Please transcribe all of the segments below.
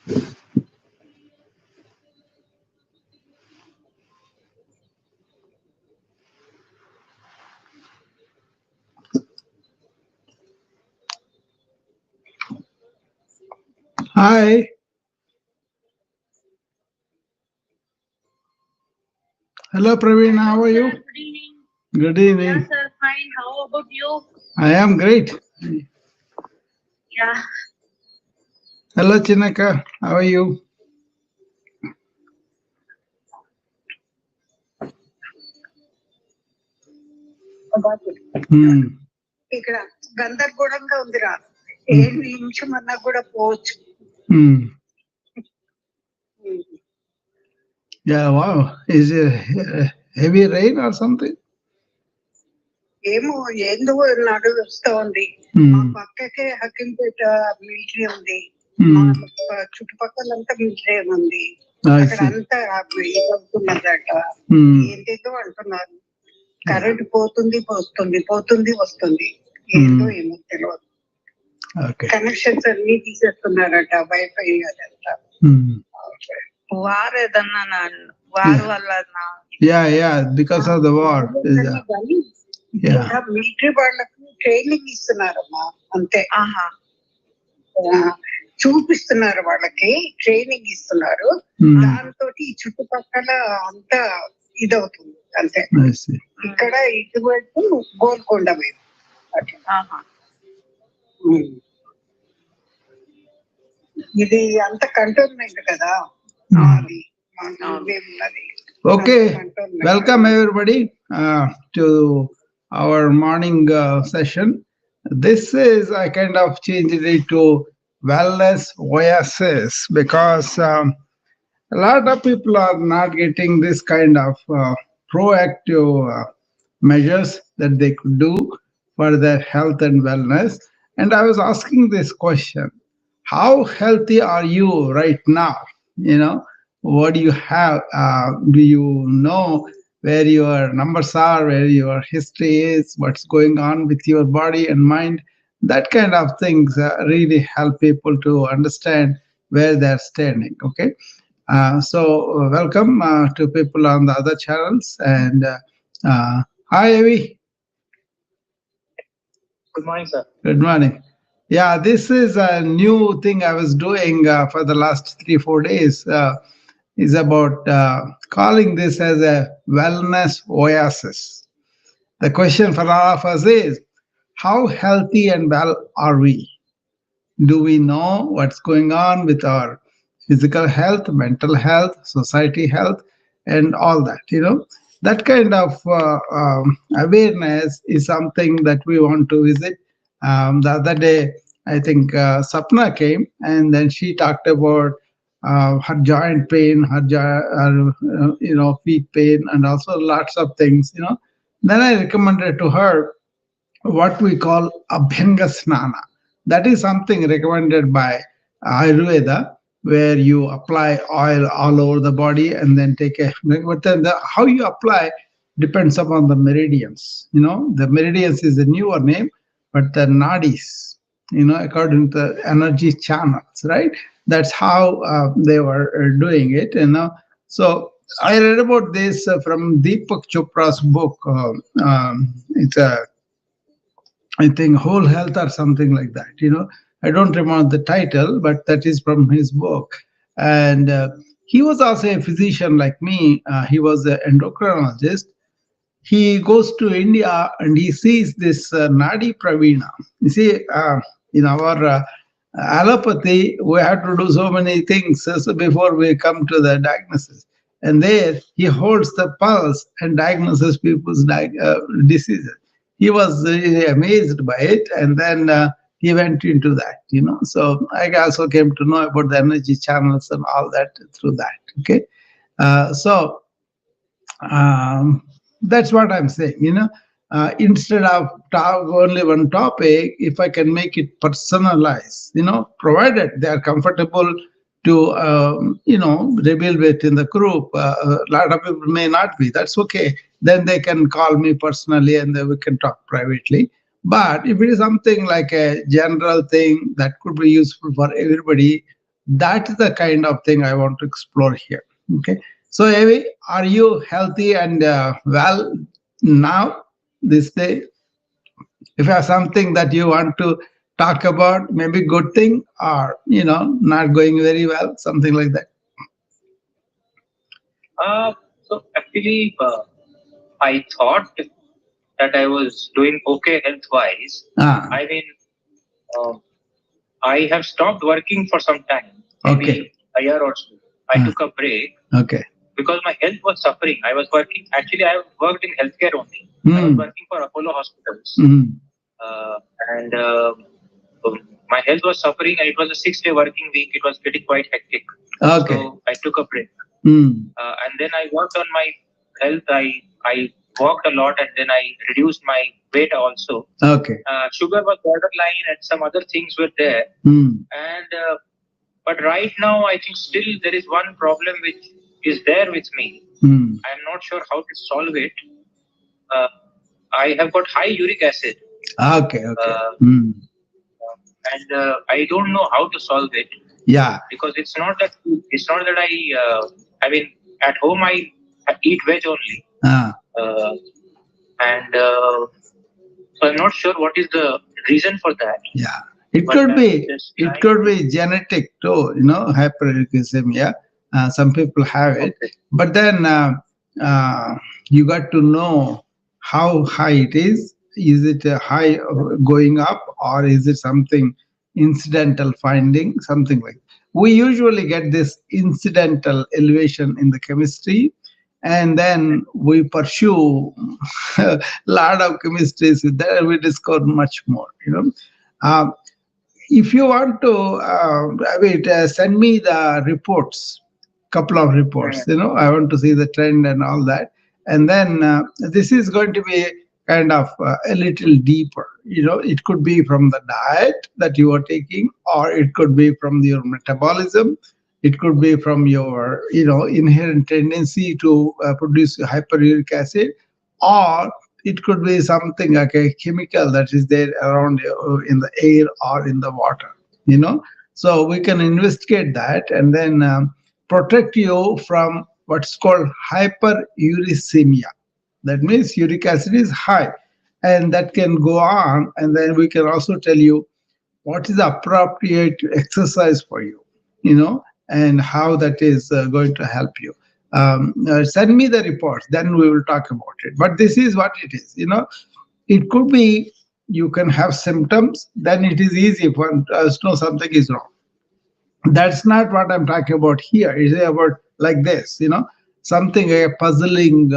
Hi. Hello, Praveen. How are you? Good evening. Good evening. Yeah, sir. Fine. How about you? I am great. Yeah. Hello, Chinaka. How are you? ఇక్కడ గందరగోళంగా ఉందిరా ఏ నిమిషం అన్నా కూడా పోవచ్చు. Yeah, wow. Is it heavy rain or something? ఏమో ఎందుకు నడుస్తా ఉంది. మా పక్కకే హకింపేట మిలిటరీ ఉంది, మా చుట్టుపక్కలంతా మిలిటరీ ఉంది. అక్కడ అంతా అవుతున్నదట, ఏంటేదో అంటున్నారు. కరెంట్ పోతుంది వస్తుంది, పోతుంది వస్తుంది, ఏంటో ఏమో తెలియదు. కనెక్షన్స్ అన్ని తీసేస్తున్నారట, వైఫై అదంతా. వార్ ఏదన్నా వార్ వల్ల because of the war. Military వాళ్ళకు ట్రైనింగ్ ఇస్తున్నారమ్మా, అంతే. చూపిస్తున్నారు, వాళ్ళకి ట్రైనింగ్ ఇస్తున్నారు. దాంతో ఈ చుట్టుపక్కల అంతా ఇదవుతుంది అంతే. ఇక్కడ ఇటువైపు గోల్కొండ వైపు ఇది అంత కంటోన్మెంట్ కదా. Okay, welcome everybody to our morning session. This is, I kind of changed it to wellness oasis because a lot of people are not getting this kind of proactive measures that they could do for their health and wellness. And I was asking this question: how healthy are you right now? What do you have? Do you know where your numbers are, where your history is, what's going on with your body and mind? That kind of things really help people to understand where they're standing. Okay. So welcome to people on the other channels. And hi, Avi. Good morning, sir. Good morning. Yeah, this is a new thing I was doing for the last 3-4 days. Is about calling this as a wellness oasis. The question for all of us is, how healthy and well are we? Do we know what's going on with our physical health, mental health, society health, and all that? That kind of awareness is something that we want to visit. The other day, I think Sapna came, and then she talked about her joint pain, her feet pain, and also lots of things. Then I recommended to her what we call Abhyanga Snana. That is something recommended by Ayurveda, where you apply oil all over the body and then take a. But then how you apply depends upon the meridians. The meridians is a newer name, but the nadis, according to the energy channels, right? That's how they were doing it. So I read about this from Deepak Chopra's book. It's I think Whole Health or something like that. I don't remember the title, but that is from his book. And he was also a physician like me. He was an endocrinologist. He goes to India and he sees this Nadi Pravina. You see, in our allopathy, we have to do so many things so before we come to the diagnosis. And there he holds the pulse and diagnoses people's diseases. He was really amazed by it, and then he went into that. So I also came to know about the energy channels and all that through that. Okay, so that's what I'm saying. Instead of only one topic, if I can make it personalized, provided they are comfortable to, reveal it in the group. A lot of people may not be. That's okay. Then they can call me personally and then we can talk privately. But if it is something like a general thing that could be useful for everybody, That is the kind of thing I want to explore here. Okay. So, Avi, are you healthy and well now, this day? If you have something that you want to talk about, maybe good thing or, not going very well, something like that. So actually, I thought that I was doing okay health wise. Ah, I mean, uh, I have stopped working for some time, maybe okay. a year or so. I Ah, took a break okay. because my health was suffering. I was working, actually, I worked in healthcare only. I was Hmm. working for Apollo hospitals. Hmm. And my health was suffering, and it was a 6 day working week. It was getting quite hectic. Okay. So I took a break. Hmm. And then I worked on my health. I walked a lot, and then I reduced my weight also. Okay. Sugar was borderline, and some other things were there. Hmm. And but right now, I think still there is one problem which is there with me. Hmm. I am not sure how to solve it. Uh, I have got high uric acid, Okay. Okay. uh, Hmm. and I don't know how to solve it Yeah. because it's not that I mean at home I eat veg only, Ah. uh, and so I'm not sure what is the reason for that. Yeah. It But could I'm be. just It trying could to. be genetic too. Hyperuricemia. Some people have it, Okay. but then uh, you got to know how high it is. Is it a high going up, or is it something incidental finding? Something like. We usually get this incidental elevation in the chemistry, and then we pursue a lot of chemistries. There we discover much more. Uh, if you want to, send me the reports, couple of reports. Mm. I want to see the trend and all that, and then this is going to be kind of a little deeper. It could be from the diet that you are taking, or it could be from your metabolism. It could be from your, inherent tendency to produce hyperuric acid, or it could be something like a chemical that is there around you in the air or in the water. you know so we can investigate that, and then protect you from what's called hyperuricemia. That means uric acid is high, and that can go on, and then we can also tell you what is the appropriate exercise for you, and how that is going to help you. Send me the reports, then we will talk about it. But this is what it is. It could be you can have symptoms, then it is easy for us to know something is wrong. That's not what I'm talking about here. It's about like this, something a puzzling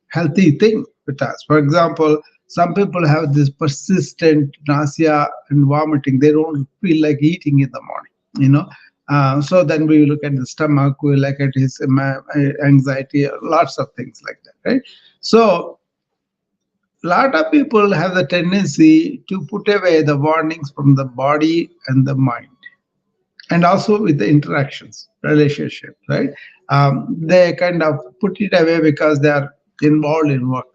healthy thing with us. For example, some people have this persistent nausea and vomiting. They don't feel like eating in the morning, so then we look at the stomach, we look at his anxiety, lots of things like that, right? So a lot of people have the tendency to put away the warnings from the body and the mind, and also with the interactions relationship, right? They kind of put it away because they are involved in work.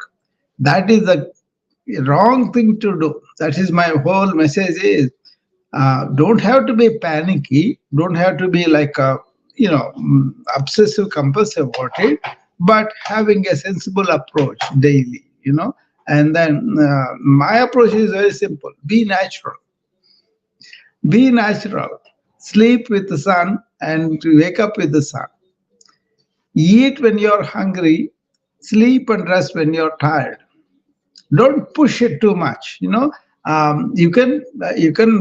That is the wrong thing to do. That is my whole message is, don't have to be panicky, don't have to be like a, obsessive compulsive about it, but having a sensible approach daily. And then my approach is very simple: be natural. Be natural. Sleep with the sun and wake up with the sun. Eat when you're hungry. Sleep and rest when you're tired. Don't push it too much. You can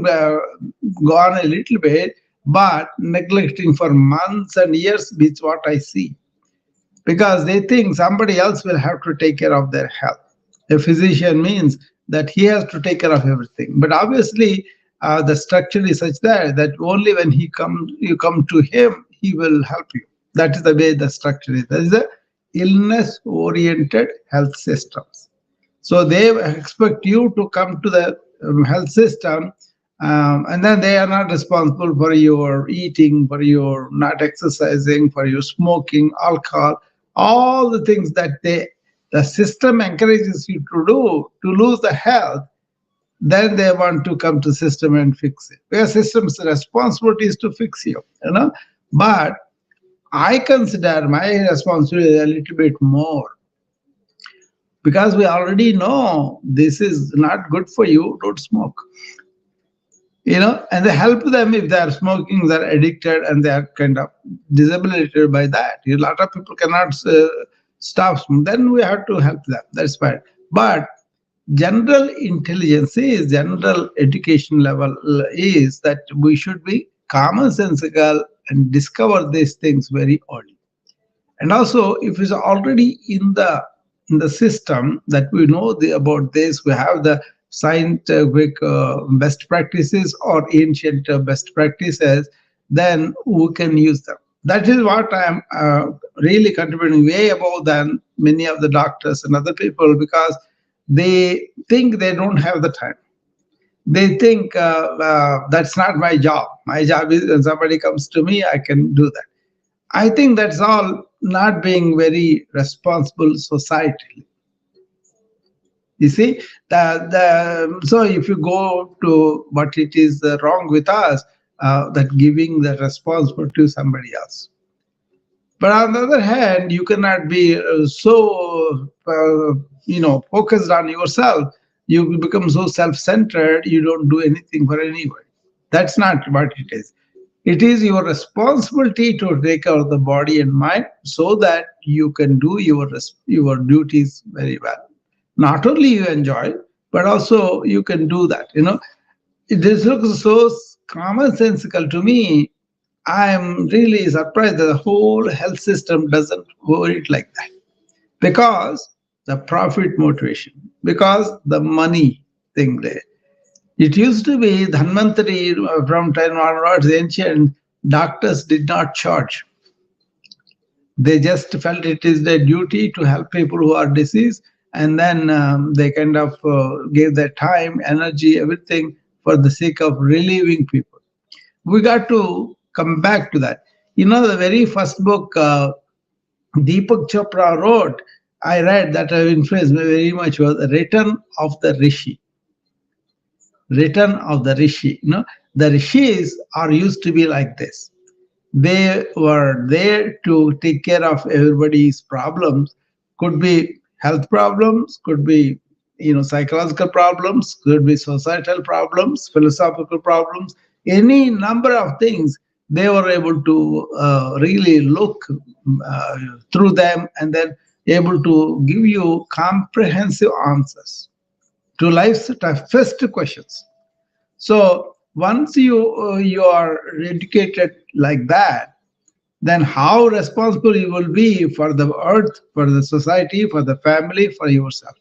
go on a little bit, but neglecting for months and years beats what I see, because they think somebody else will have to take care of their health. A physician means that he has to take care of everything. But obviously, the structure is such that only when you come to him, he will help you. That is the way the structure is. That is the illness-oriented health systems. So they expect you to come to the health system, and then they are not responsible for your eating, for your not exercising, for your smoking, alcohol, all the things that the system encourages you to do to lose the health. then they want to come to system and fix it. Where system's responsibility is to fix you, you know. But I consider my responsibility a little bit more, because we already know this is not good for you. Don't smoke, you know. And they help them if they are smoking, they're addicted, and they are kind of disabilitated by that. A lot of people cannot stop smoking. Then we have to help them. That's fine. But general intelligence is, general education level is that we should be commonsensical and discover these things very early. And also, if it's already in the system that we know about this, we have the scientific best practices or ancient best practices, then we can use them. That is what I am really contributing way above than many of the doctors and other people, because they think they don't have the time. They think that's not my job. My job is when somebody comes to me, I can do that. I think that's all not being very responsible societally. You see, so if you go to what it is wrong with us, that giving the responsibility to somebody else. But on the other hand, you cannot be so focused on yourself. You become so self-centered. You don't do anything for anyone. That's not what it is. It is your responsibility to take care of the body and mind so that you can do your duties very well. Not only you enjoy, but also you can do that. You know, this looks so commonsensical to me. I am really surprised that the whole health system doesn't work like that, because the profit motivation, because the money thing there. It used to be Dhanvantari from time onwards, ancient doctors did not charge. They just felt it is their duty to help people who are diseased, and then they kind of gave their time, energy, everything for the sake of relieving people. We got to come back to that. You know, the very first book Deepak Chopra wrote, I read, that have influenced me very much, was Return of the Rishi. Return of the Rishi. You know, the rishis are used to be like this. They were there to take care of everybody's problems. Could be health problems, could be psychological problems, could be societal problems, philosophical problems, any number of things. They were able to really look through them, and then able to give you comprehensive answers to life's toughest questions. So once you are educated like that, then how responsible you will be for the earth, for the society, for the family, for yourself.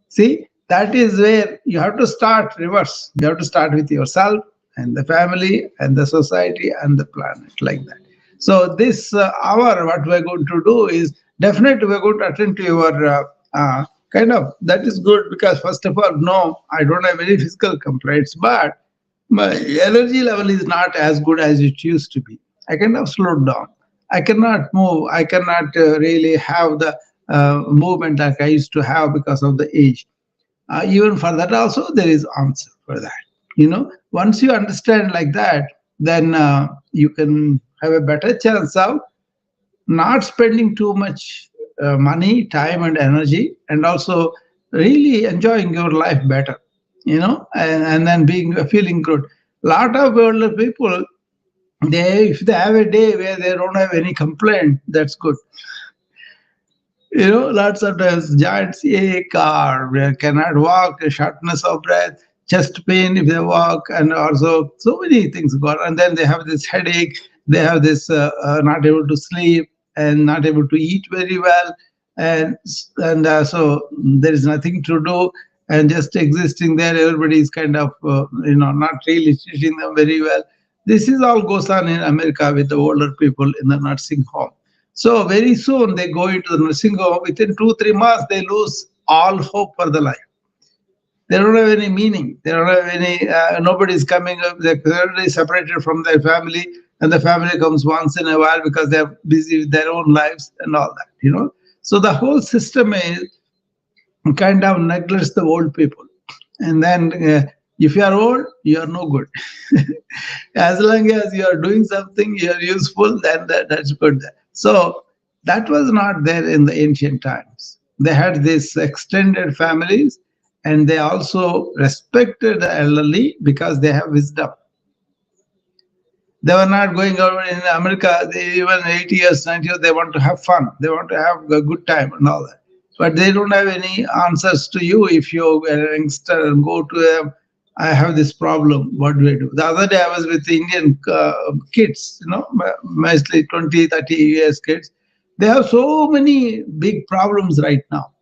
See, that is where you have to start reverse. You have to start with yourself and the family and the society and the planet, like that. So this hour, what we're going to do is, definitely we're going to attend to your kind of, that is good, because first of all, no, I don't have any physical complaints, but my energy level is not as good as it used to be. I cannot slow down. I cannot move. I cannot really have the movement like I used to have because of the age. Even for that also, there is answer for that. Once you understand like that, then you can have a better chance of not spending too much money, time, and energy, and also really enjoying your life better. And then feeling good. Lot of older people, if they have a day where they don't have any complaint, that's good. Lots of times joints ache, or cannot walk, shortness of breath, chest pain if they walk, and also so many things go on. And then they have this headache, they have this not able to sleep and not able to eat very well, and so there is nothing to do, and just existing there. Everybody is kind of not really treating them very well. This is all goes on in America with the older people in the nursing home. So very soon they go into the nursing home. Within 2-3 months, they lose all hope for the life. They don't have any meaning. They don't have any. Nobody is coming up. They're already separated from their family, and the family comes once in a while because they're busy with their own lives and all that. So the whole system is kind of neglects the old people. And then if you are old, you are no good. As long as you are doing something, you are useful, then that's good. So that was not there in the ancient times. They had these extended families, and they also respected the elderly because they have wisdom. They were not going over in America. They, even 80 years, 90 years, they want to have fun. They want to have a good time and all that. But they don't have any answers to you if you're a youngster and go to them. I have this problem. What do I do? The other day I was with Indian kids, mostly 20, 30 years kids. They have so many big problems right now.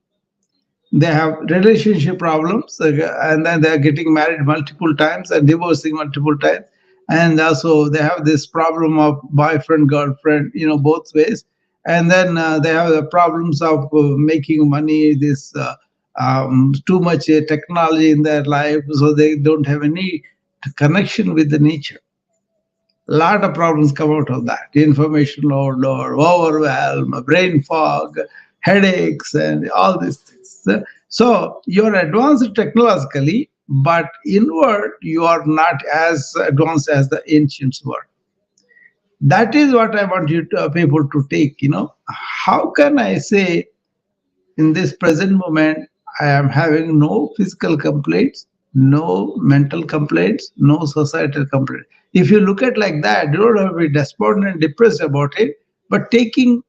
They have relationship problems, and then they are getting married multiple times and divorcing multiple times, and also they have this problem of boyfriend girlfriend, both ways. And then they have the problems of making money, this too much technology in their life, so they don't have any connection with the nature. A lot of problems come out of that: information overload, overwhelm, brain fog, headaches, and all these things. So you're advanced technologically, but inward you are not as advanced as the ancients were. That is what I want you to, people to take. How can I say in this present moment, I am having no physical complaints, no mental complaints, no societal complaints. If you look at like that, you don't have to be despondent and depressed about it, but taking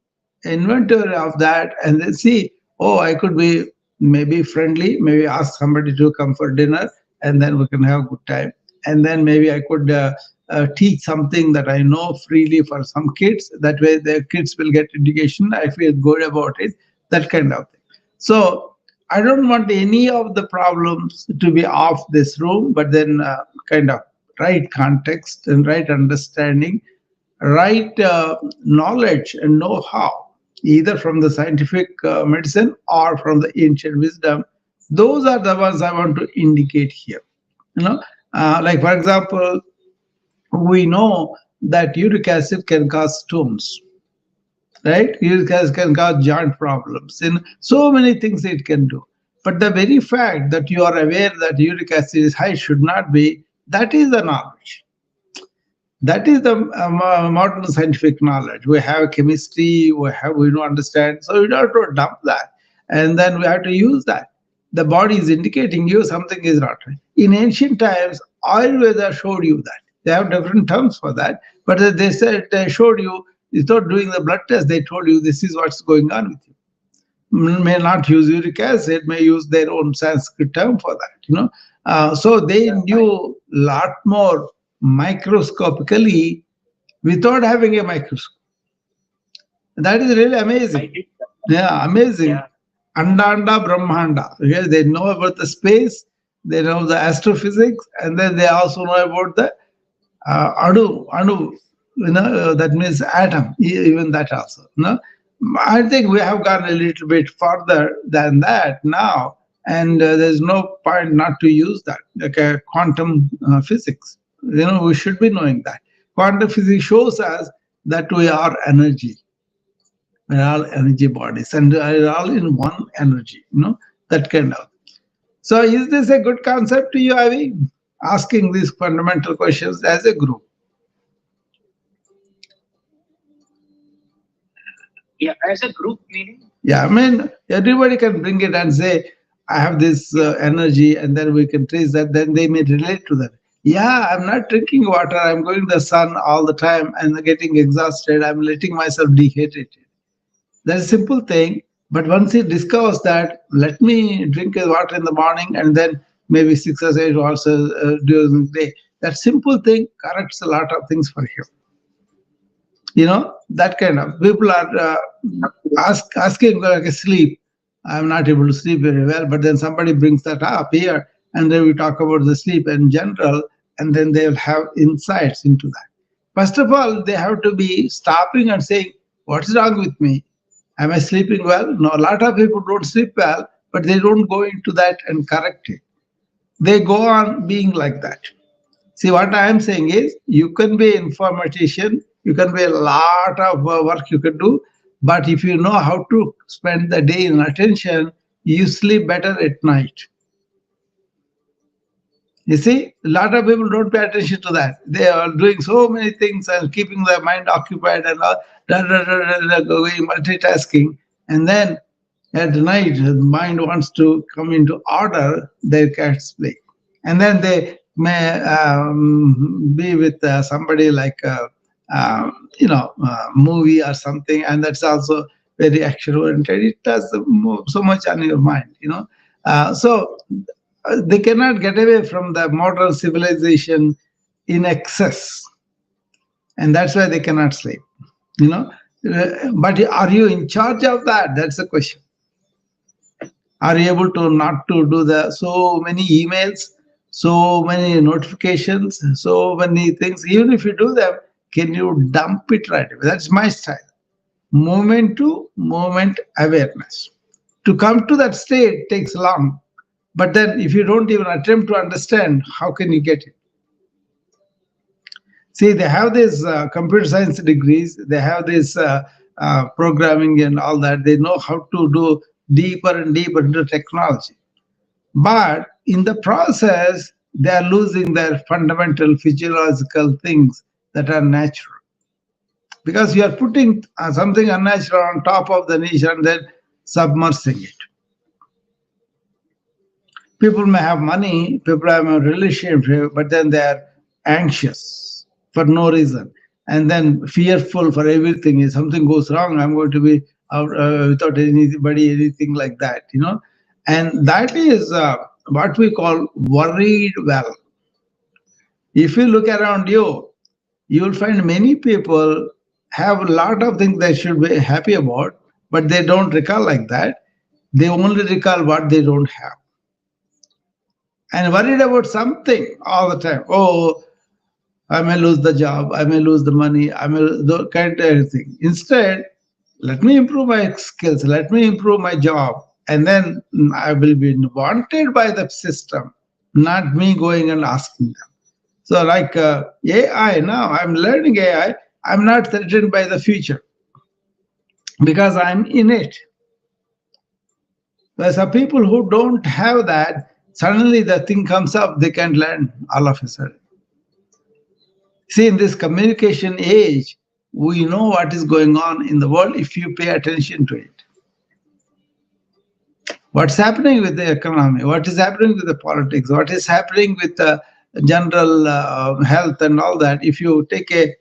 inventory of that and then see, oh, I could be maybe friendly, maybe ask somebody to come for dinner, and then we can have a good time. And then maybe I could teach something that I know freely for some kids. That way, the kids will get education. I feel good about it. That kind of thing. So I don't want any of the problems to be off this room, but then kind of right context and right understanding, right knowledge and know-how, either from the scientific medicine or from the ancient wisdom. Those are the ones I want to indicate here. Like for example, we know that uric acid can cause stones, right? Uric acid can cause joint problems and so many things it can do. But the very fact that you are aware that uric acid is high should not be, that is the knowledge. That is the modern scientific knowledge. We have chemistry, we don't understand, so we have to dump that, and then we have to use that. The body is indicating you something is not right. In ancient times, Ayurveda showed you that. They have different terms for that, but they said they showed you, without doing the blood test, they told you this is what's going on with you. May not use uric acid, may use their own Sanskrit term for that. So they knew a lot more microscopically without having a microscope. That is really amazing. Yeah, amazing. Yeah. Anda Brahmanda. Okay? They know about the space, they know the astrophysics, and then they also know about the anu, that means atom, even that also. I think we have gone a little bit further than that now, and there's no point not to use that, like quantum physics. We should be knowing that. Quantum physics shows us that we are energy. We are all energy bodies, and we are all in one energy, that kind of. So is this a good concept to you, Avi? Asking these fundamental questions as a group. Yeah, as a group meaning. Yeah, I mean, everybody can bring it and say, I have this energy, and then we can trace that, then they may relate to that. Yeah, I'm not drinking water, I'm going to the sun all the time and getting exhausted, I'm letting myself dehydrated. That's a simple thing, but once he discovers that, let me drink water in the morning and then maybe 6 or 8 hours during the day, that simple thing corrects a lot of things for him. That kind of people are asking like sleep. I'm not able to sleep very well, but then somebody brings that up here, and then we talk about the sleep in general, and then they'll have insights into that. First of all, they have to be stopping and saying, what's wrong with me? Am I sleeping well? No, a lot of people don't sleep well, but they don't go into that and correct it. They go on being like that. See, what I am saying is, you can be an informatician, you can be a lot of work you can do, but if you know how to spend the day in attention, you sleep better at night. You see, a lot of people don't pay attention to that. They are doing so many things and keeping their mind occupied and all, going multitasking. And then at night, the mind wants to come into order, they can't sleep. And then they may be with somebody like movie or something, and that's also very action oriented. It does so much on your mind, so they cannot get away from the modern civilization in excess, and that's why they cannot sleep. You know, but are you in charge of that? That's the question. Are you able to not to do the so many emails, so many notifications, so many things? Even if you do them, can you dump it right away? That's my style. Moment to moment awareness. To come to that state takes long, but then if you don't even attempt to understand, how can you get it? See, they have these computer science degrees, they have this programming and all that. They know how to do deeper and deeper into technology. But in the process, they are losing their fundamental physiological things that are natural. Because you are putting something unnatural on top of the niche and then submersing it. People may have money, people have a relationship, but then they are anxious for no reason. And then fearful for everything. If something goes wrong, I'm going to be out without anybody, anything like that. And that is what we call worried well. If you look around you, you will find many people have a lot of things they should be happy about, but they don't recall like that. They only recall what they don't have and worried about something all the time. Oh, I may lose the job, I may lose the money, I may the kind of everything. Instead, let me improve my skills, let me improve my job, and then I will be wanted by the system, not me going and asking them. So, like AI, now I'm learning AI, I'm not threatened by the future because I'm in it. There's some people who don't have that, suddenly the thing comes up, they can learn all of a sudden. See, in this communication age, we know what is going on in the world if you pay attention to it. What's happening with the economy? What is happening with the politics? What is happening with the general health and all that? If you take a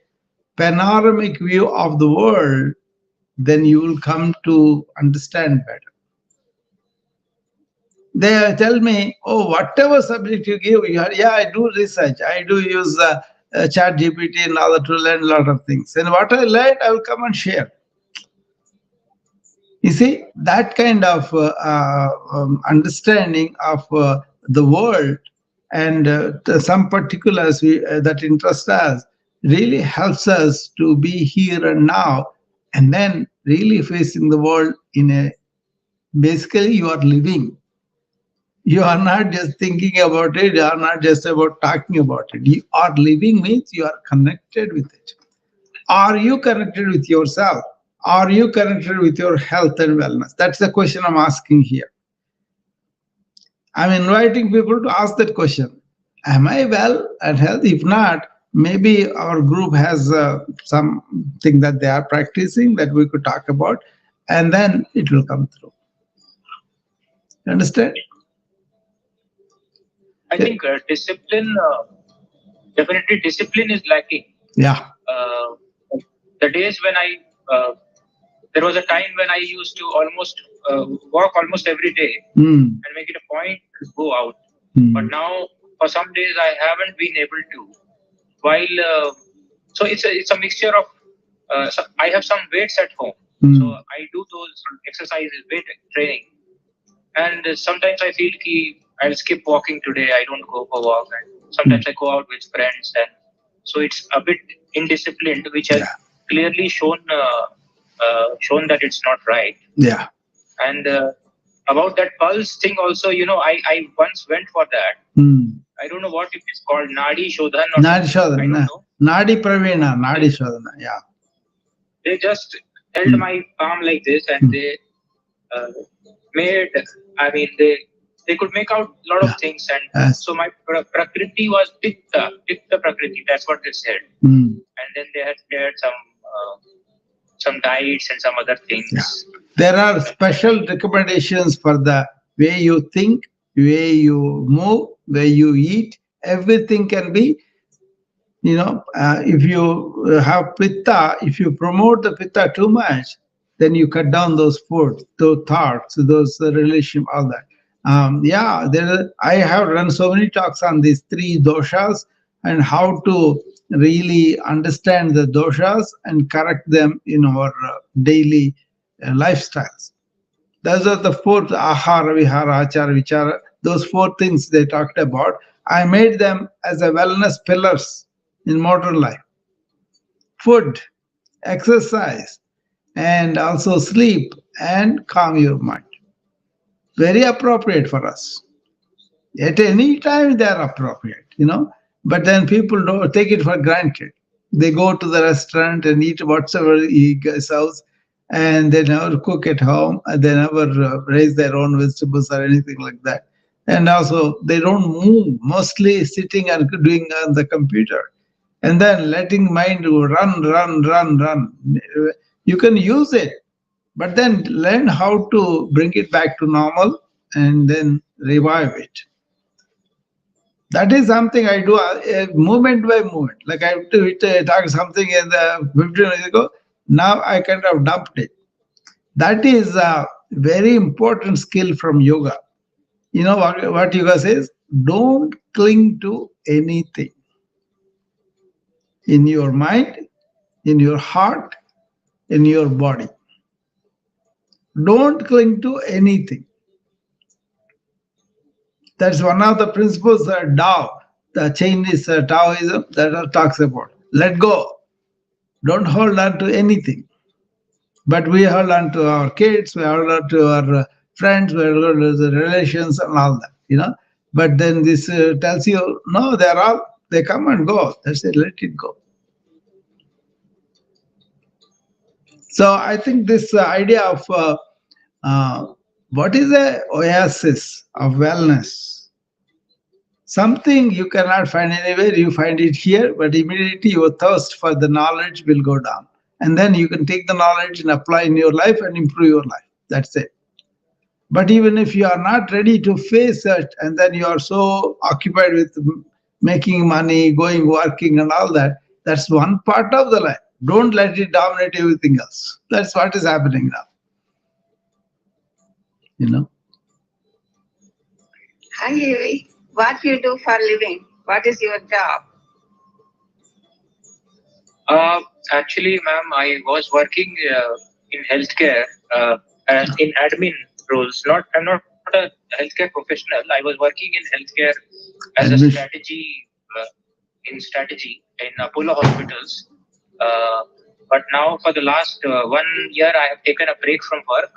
panoramic view of the world, then you will come to understand better. They tell me, oh, whatever subject you give, yeah, I do research. I do use chat GPT and other to learn a lot of things. And what I learned, I will come and share. You see, that kind of understanding of the world and some particulars that interest us really helps us to be here and now, and then really facing the world in a, basically you are living. You are not just thinking about it, you are not just about talking about it. You are living means you are connected with it. Are you connected with yourself? Are you connected with your health and wellness? That's the question I'm asking here. I'm inviting people to ask that question. Am I well and healthy? If not, maybe our group has something that they are practicing that we could talk about, and then it will come through. You understand? I think discipline, definitely discipline is lacking. Yeah. The days when there was a time when I used to almost walk almost every day and make it a point to go out. But now, for some days, I haven't been able to. While so it's a mixture of so I have some weights at home, so I do those exercises, weight training, and sometimes I feel ki I'll skip walking today. I don't go for walk, and sometimes I go out with friends, and so it's a bit indisciplined, which has clearly shown that it's not right. Yeah. And about that pulse thing also, I once went for that. I don't know what it is called, Nadi Shodhan or Nadi something. I Shodhana. don't know. Nadi Pravina. Nadi Shodhana. Yeah. They just held my palm like this, and they made, I mean, they they could make out a lot of things. And so my prakriti was pitta prakriti. That's what they said. And then they had shared some diets and some other things. There are special recommendations for the way you think, way you move, way you eat. Everything can be, if you have pitta, if you promote the pitta too much, then you cut down those food, those thoughts, those relation, all that. I have run so many talks on these three doshas and how to really understand the doshas and correct them in our daily lifestyles. Those are the four: ahara, vihara, achara, vichara. Those four things they talked about. I made them as a wellness pillars in modern life: food, exercise, and also sleep and calm your mind. Very appropriate for us. At any time they are appropriate. But then people don't take it for granted. They go to the restaurant and eat whatever he sells, and they never cook at home, and they never raise their own vegetables or anything like that. And also they don't move, mostly sitting and doing on the computer, and then letting mind run. You can use it, but then learn how to bring it back to normal and then revive it. That is something I do moment by moment. Like I talk something in the 15 minutes ago. Now I kind of dumped it. That is a very important skill from yoga. You know what yoga says? Don't cling to anything in your mind, in your heart, in your body. Don't cling to anything. That's one of the principles that Tao, the Chinese Taoism, that talks about. Let go. Don't hold on to anything. But we hold on to our kids, we hold on to our friends, we hold on to the relations and all that. But then this tells you, no, they come and go. That's it, let it go. So I think this idea of what is a oasis of wellness? Something you cannot find anywhere, you find it here, but immediately your thirst for the knowledge will go down. And then you can take the knowledge and apply in your life and improve your life. That's it. But even if you are not ready to face it, and then you are so occupied with making money, working and all that, that's one part of the life. Don't let it dominate everything else. That's what is happening now. Hi, Evi. What you do for living? What is your job? Actually, ma'am, I was working in healthcare in admin roles. I'm not a healthcare professional. I was working in healthcare as a strategy in Apollo hospitals. But now for the last 1 year, I have taken a break from work.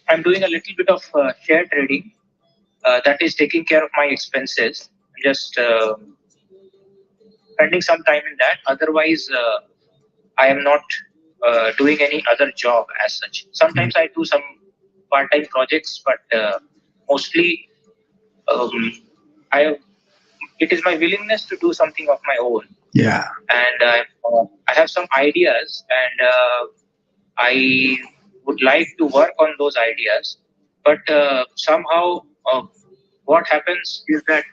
I'm doing a little bit of share trading that is taking care of my expenses. Just spending some time in that. Otherwise, I am not doing any other job as such. Sometimes I do some part-time projects, but mostly it is my willingness to do something of my own. Yeah. And I have some ideas, and I would like to work on those ideas. But somehow, what happens is that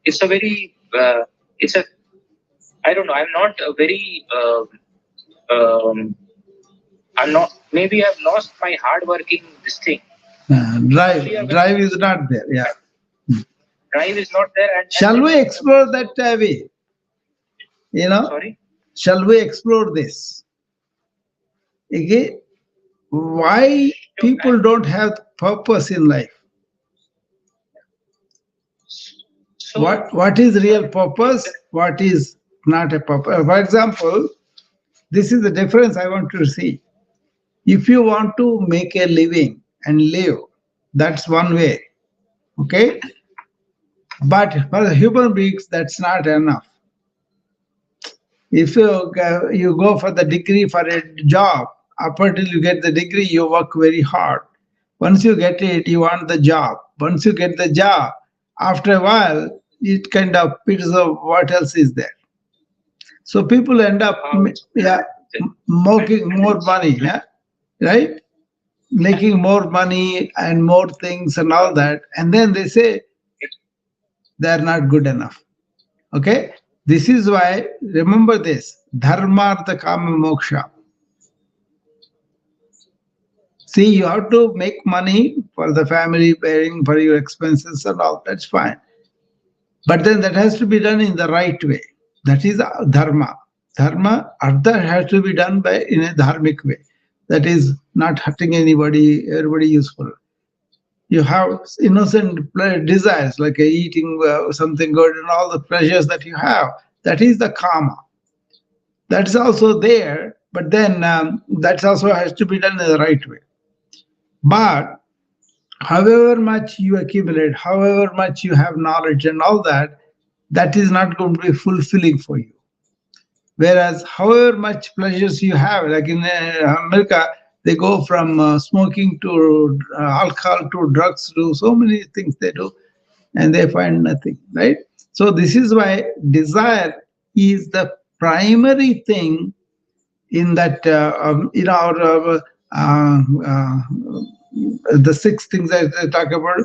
it's a very, I don't know, I'm not a very, maybe I've lost my hard-working this thing. Drive is not there, yeah. Drive is not there. Shall we explore that way? Sorry? Shall we explore this? Again, why people don't have purpose in life? So, what is real purpose? What is not a purpose? For example, this is the difference I want to see. If you want to make a living and live, that's one way. Okay? But for the human beings, that's not enough. If you go for the degree for a job, up until you get the degree, you work very hard. Once you get it, you want the job. Once you get the job, after a while, it kind of peters of what else is there. So people end up, yeah, making more money, yeah, right? Making more money and more things and all that. And then they say they're not good enough. Okay? This is why, remember this, dharma, artha, kama, moksha. See, you have to make money for the family, paying for your expenses and all. That's fine. But then that has to be done in the right way. That is dharma. Dharma, artha has to be done by in a dharmic way. That is not hurting anybody, everybody useful. You have innocent desires like eating something good and all the pleasures that you have. That is the kama. That's also there, but then that also has to be done in the right way. But however much you accumulate, however much you have knowledge and all that, that is not going to be fulfilling for you. Whereas however much pleasures you have, like in America, they go from smoking to alcohol to drugs to so many things they do, and they find nothing, right? So this is why desire is the primary thing in that in our the six things that I talk about: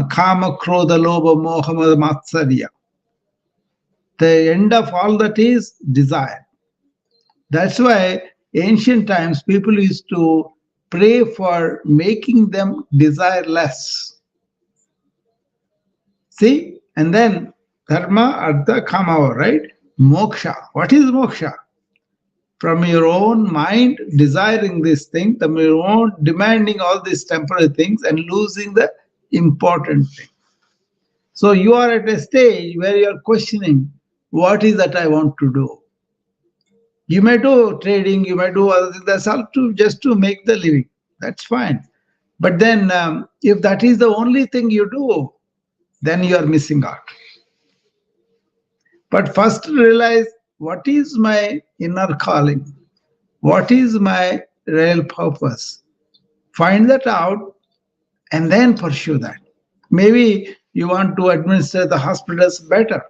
kama, krodha, lobha, moha, mada, matsarya. The end of all that is desire. That's why ancient times people used to pray for making them desire less. See, and then dharma, artha, kama, right? Moksha. What is moksha? From your own mind desiring this thing, from your own demanding all these temporary things and losing the important thing. So you are at a stage where you are questioning, what is that I want to do? You may do trading, you may do other things, that's all to just to make the living. That's fine. But then if that is the only thing you do, then you are missing out. But first realize, what is my inner calling? What is my real purpose? Find that out and then pursue that. Maybe you want to administer the hospitals better.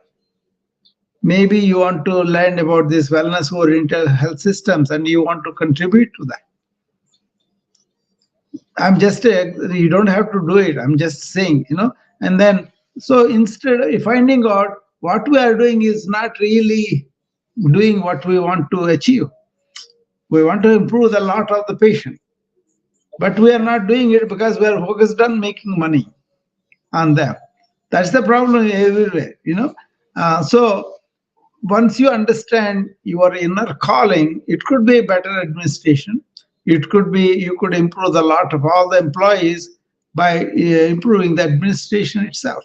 Maybe you want to learn about this wellness-oriented health systems and you want to contribute to that. I'm just, you don't have to do it. I'm just saying, and then, so instead of finding out what we are doing is not really doing what we want to achieve. We want to improve the lot of the patient, but we are not doing it because we are focused on making money on them. That's the problem everywhere, So once you understand your inner calling, it could be better administration. It could be, you could improve the lot of all the employees by improving the administration itself,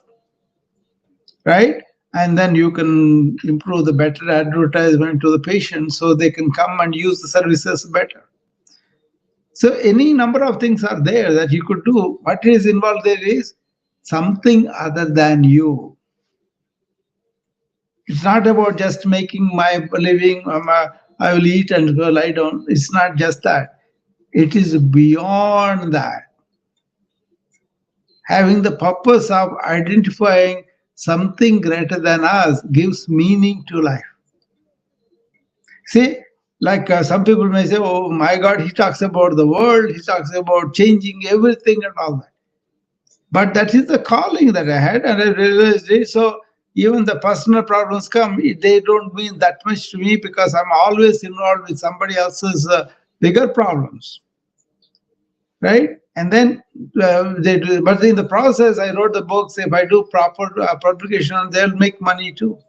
right? And then you can improve the better advertisement to the patient so they can come and use the services better. So any number of things are there that you could do. What is involved there is something other than you. It's not about just making my living, I will eat and go lie down. It's not just that. It is beyond that. Having the purpose of identifying something greater than us gives meaning to life. See, like some people may say, oh my God, he talks about the world, he talks about changing everything and all that. But that is the calling that I had, and I realized it. So even the personal problems come, they don't mean that much to me because I'm always involved with somebody else's bigger problems, right? And then they do, but in the process, I wrote the books. If I do proper publication, they'll make money too.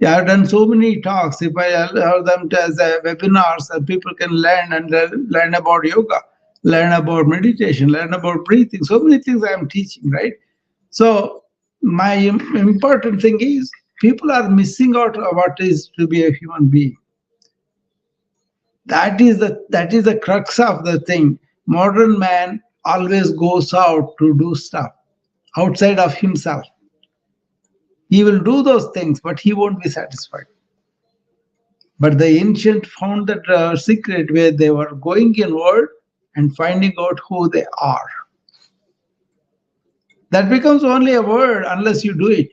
Yeah, I've done so many talks. If I allow them to, as webinars, people can learn and learn about yoga, learn about meditation, learn about breathing. So many things I'm teaching, right? So my important thing is people are missing out on what is to be a human being. That is the crux of the thing. Modern man always goes out to do stuff outside of himself. He will do those things, but he won't be satisfied. But the ancient found that secret where they were going inward and finding out who they are. That becomes only a word unless you do it.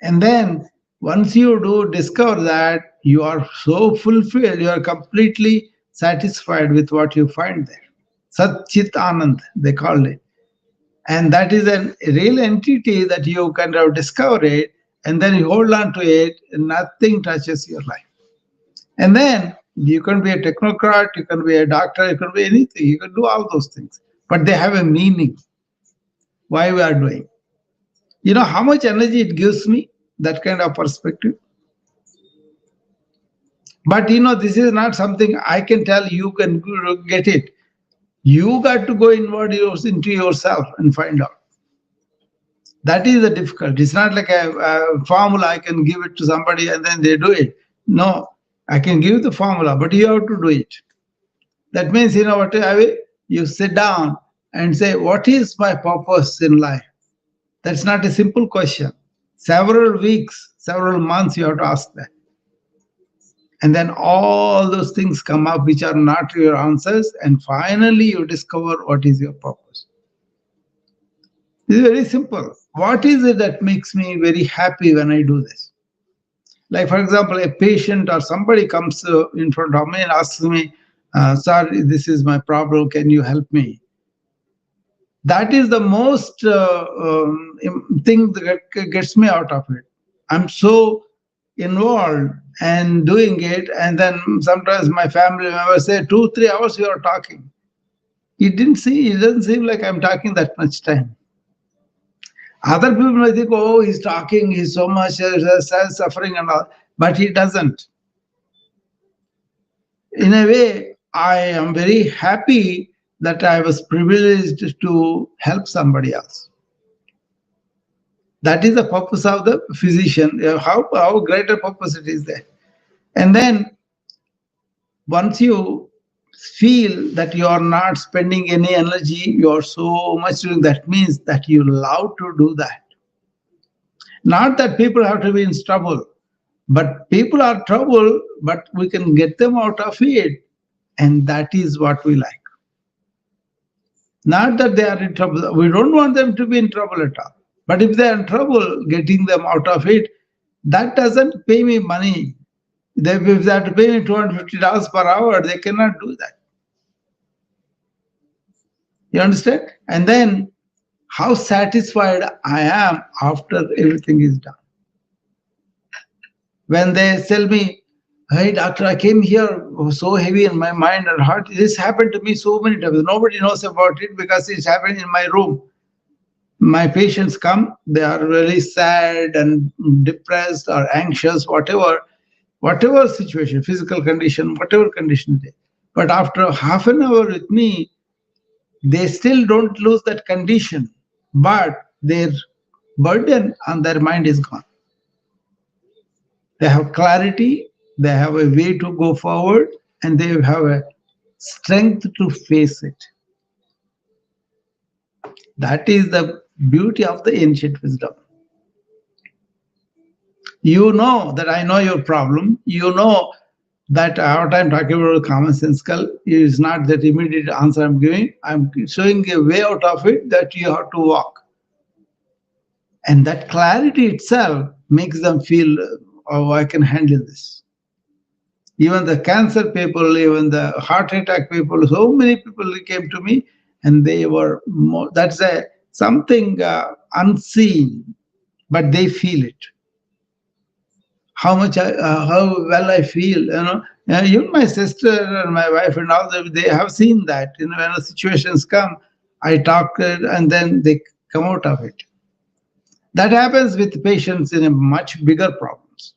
And then once you do discover that, you are so fulfilled, you are completely satisfied with what you find there. Sat Chit Anand, they called it. And that is a real entity that you kind of discover it, and then you hold on to it, and nothing touches your life. And then you can be a technocrat, you can be a doctor, you can be anything, you can do all those things. But they have a meaning why we are doing. You know how much energy it gives me, that kind of perspective. But this is not something I can tell you can get it. You got to go inward into yourself and find out. That is the difficult. It's not like a formula I can give it to somebody and then they do it. No, I can give the formula, but you have to do it. That means, what you sit down and say, what is my purpose in life? That's not a simple question. Several weeks, several months, you have to ask that. And then all those things come up which are not your answers. And finally, you discover what is your purpose. It's very simple. What is it that makes me very happy when I do this? Like, for example, a patient or somebody comes in front of me and asks me, sir, this is my problem. Can you help me? That is the most thing that gets me out of it. I'm so involved and doing it. And then sometimes my family members say, 2-3 hours you are talking. It doesn't seem like I'm talking that much time. Other people may think, oh, he's talking, he's so much suffering and all, but he doesn't. In a way, I am very happy that I was privileged to help somebody else. That is the purpose of the physician. How great a purpose it is there. And then once you feel that you are not spending any energy, you are so much doing, that means that you love to do that. Not that people have to be in trouble, but people are trouble, but we can get them out of it. And that is what we like. Not that they are in trouble. We don't want them to be in trouble at all. But if they are in trouble, getting them out of it, that doesn't pay me money. If they have to pay me $250 per hour, they cannot do that. You understand? And then how satisfied I am after everything is done. When they tell me, hey, doctor, I came here so heavy in my mind and heart. This happened to me so many times. Nobody knows about it because it's happened in my room. My patients come, they are really sad and depressed or anxious, whatever situation, physical condition, whatever condition it is. But after half an hour with me, they still don't lose that condition, but their burden on their mind is gone. They have clarity, they have a way to go forward, and they have a strength to face it. That is the beauty of the ancient wisdom. You know that I know your problem. You know that what I'm talking about commonsensical is not that immediate answer I'm giving. I'm showing a way out of it that you have to walk. And that clarity itself makes them feel, oh, I can handle this. Even the cancer people, even the heart attack people, so many people came to me and they were more, that's something unseen, but they feel it. How well I feel, even my sister and my wife and all, they have seen that. When the situations come, I talk and then they come out of it. That happens with patients in a much bigger problems.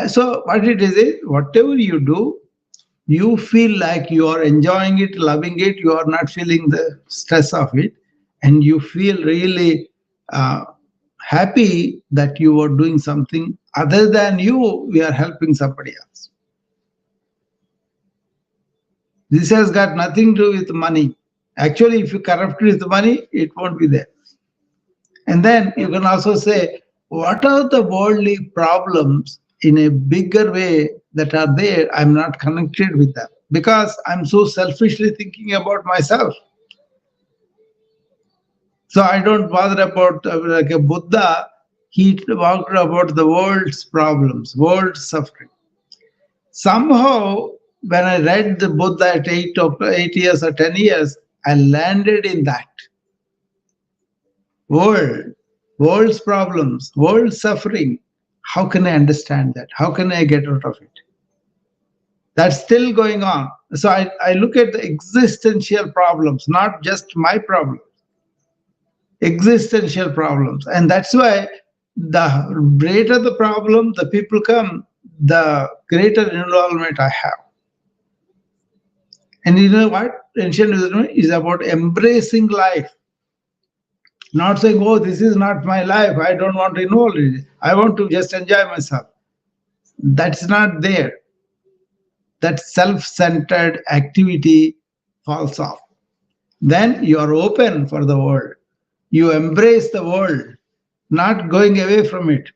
So what it is, whatever you do, you feel like you are enjoying it, loving it, you are not feeling the stress of it, and you feel really happy that you are doing something other than you are helping somebody else. This has got nothing to do with money. Actually, if you corrupt with money, it won't be there. And then you can also say, what are the worldly problems in a bigger way that are there, I'm not connected with them because I'm so selfishly thinking about myself. So I don't bother about like a Buddha. He talked about the world's problems, world's suffering. Somehow, when I read the Buddha at 8 years or 10 years, I landed in that world, world's problems, world suffering. How can I understand that? How can I get out of it? That's still going on. So I look at the existential problems, not just my problems, existential problems. And that's why the greater the problem, the people come, the greater involvement I have. And you know what? Ancient wisdom is about embracing life, not saying, oh, this is not my life. I don't want to involve in it. I want to just enjoy myself. That's not there. That self centered activity falls off. Then you are open for the world. You embrace the world, not going away from it.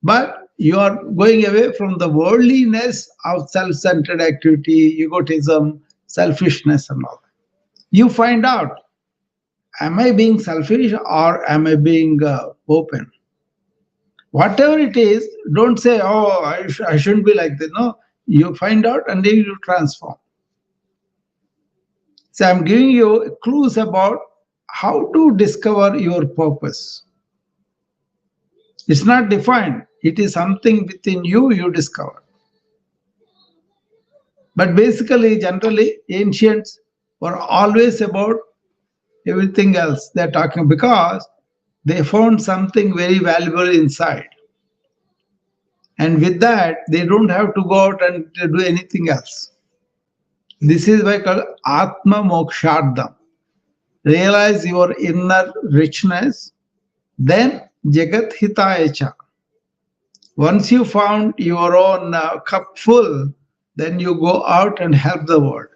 But you are going away from the worldliness of self centered activity, egotism, selfishness, and all that. You find out, am I being selfish or am I being open? Whatever it is, don't say, oh, I shouldn't be like this. No, you find out and then you transform. So I'm giving you clues about how to discover your purpose. It's not defined. It is something within you, you discover. But basically, generally, ancients were always about everything else they're talking because they found something very valuable inside. And with that, they don't have to go out and do anything else. This is why called Atma Mokshardham. Realize your inner richness, then Jagat Hitayecha. Once you found your own cup full, then you go out and help the world.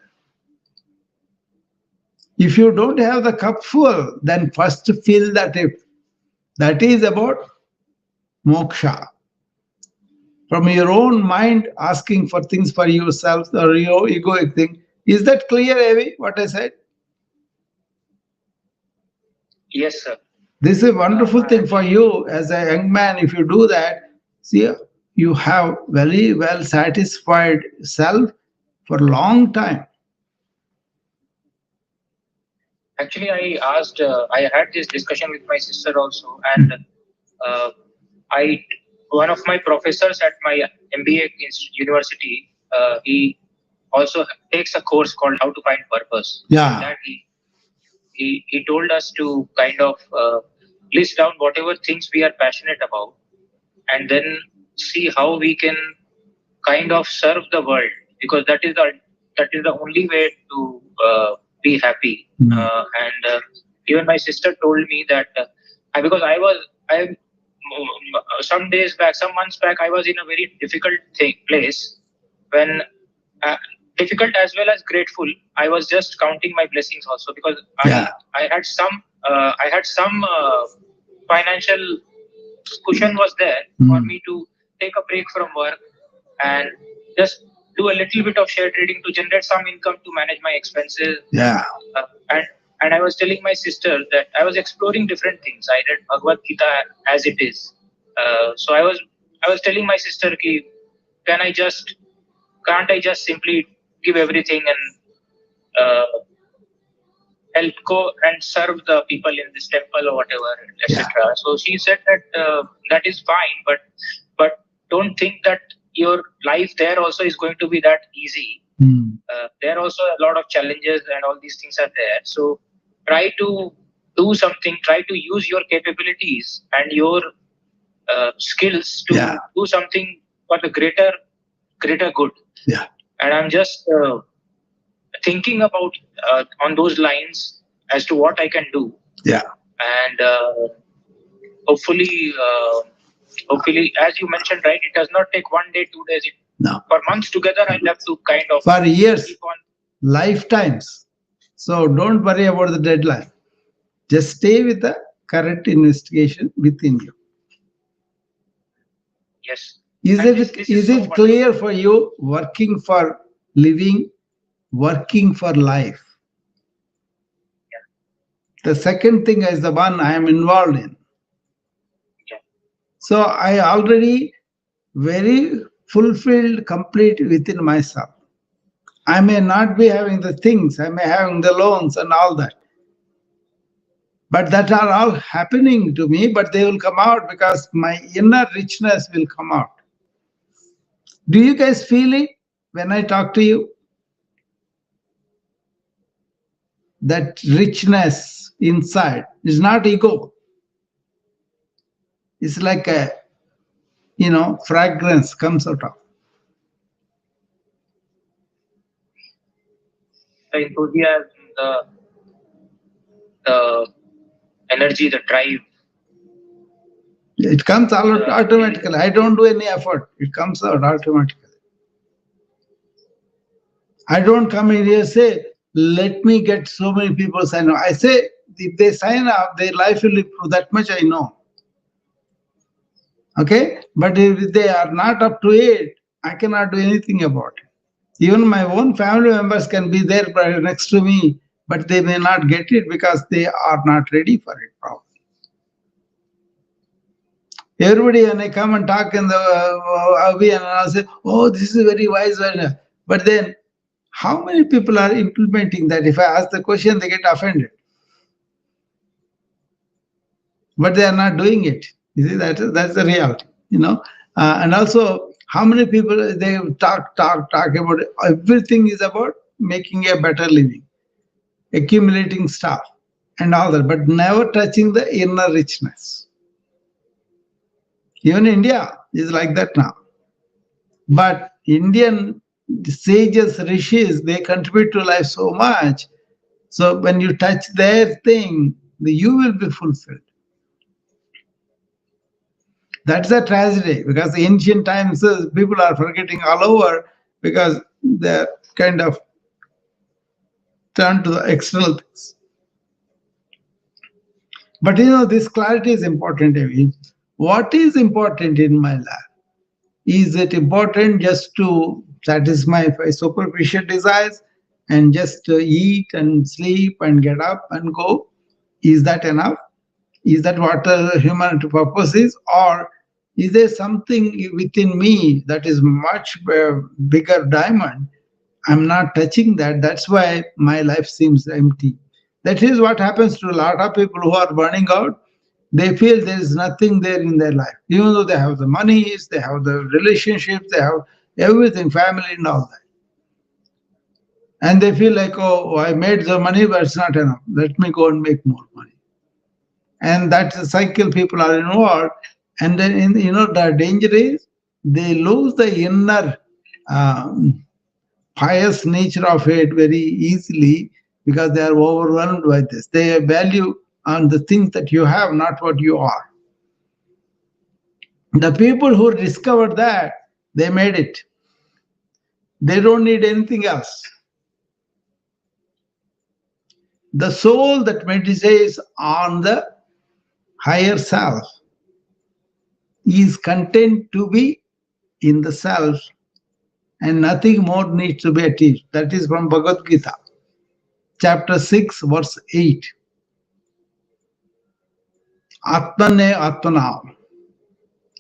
If you don't have the cup full, then first fill that up. That is about moksha. From your own mind, asking for things for yourself or your egoic thing. Is that clear, Avi, what I said? Yes, sir. This is a wonderful thing for you as a young man. If you do that, see, you have very well satisfied self for a long time. Actually, I had this discussion with my sister also, and one of my professors at my MBA university, he also takes a course called How to Find Purpose. Yeah. In that he told us to kind of list down whatever things we are passionate about, and then see how we can kind of serve the world, because that is the only way to be happy. And even my sister told me that because I some days back, some months back, I was in a very difficult place when difficult as well as grateful. I was just counting my blessings also, because I had some financial cushion was there for me to take a break from work and just do a little bit of share trading to generate some income to manage my expenses. And I was telling my sister that I was exploring different things. I read Bhagavad Gita as it is. So I was telling my sister, ki, can't I just simply give everything and help go and serve the people in this temple or whatever, etc. So she said that that is fine, but don't think that your life there also is going to be that easy. There are also a lot of challenges and all these things are there. So try to do something, try to use your capabilities and your skills to do something for the greater good. And I'm just thinking about on those lines as to what I can do. And hopefully, as you mentioned, right, it does not take 1 day, 2 days. For months together, I'll have to kind of for years, lifetimes. So don't worry about the deadline. Just stay with the current investigation within you. Yes. Is And it this is so it clear for you? Working for living, working for life. The second thing is the one I am involved in. Yeah. So I already very fulfilled, complete within myself. I may not be having the things, I may having the loans and all that. But that are all happening to me, but they will come out because my inner richness will come out. Do you guys feel it when I talk to you? That richness inside is not ego. It's like a, fragrance comes out of. The enthusiasm, the energy, the drive. It comes out automatically. I don't do any effort. It comes out automatically. I don't come in here and say, let me get so many people sign up. I say, if they sign up, their life will improve. That much I know. Okay? But if they are not up to it, I cannot do anything about it. Even my own family members can be there next to me, but they may not get it because they are not ready for it probably. Everybody, when I come and talk in the Avi, and I'll say, oh, this is very wise. But then, how many people are implementing that? If I ask the question, they get offended. But they are not doing it. You see, that's the reality, And also, how many people they talk about it. Everything is about making a better living, accumulating stuff, and all that, but never touching the inner richness. Even India is like that now. But Indian sages, rishis, they contribute to life so much. So when you touch their thing, you will be fulfilled. That's a tragedy because the ancient times people are forgetting all over because they're kind of turned to the external things. But this clarity is important, Avi. What is important in my life? Is it important just to satisfy my superficial desires and just eat and sleep and get up and go? Is that enough? Is that what human purpose is? Or is there something within me that is much bigger diamond? I'm not touching that. That's why my life seems empty. That is what happens to a lot of people who are burning out. They feel there is nothing there in their life, even though they have the monies, they have the relationships, they have everything, family and all that. And they feel like, oh, I made the money, but it's not enough. Let me go and make more money. And that's the cycle people are involved. And then, the danger is they lose the inner pious nature of it very easily because they are overwhelmed by this. They value on the things that you have, not what you are. The people who discovered that, they made it. They don't need anything else. The soul that meditates on the higher self is content to be in the self and nothing more needs to be achieved. That is from Bhagavad Gita, chapter 6, verse 8. Atmane Atmanam.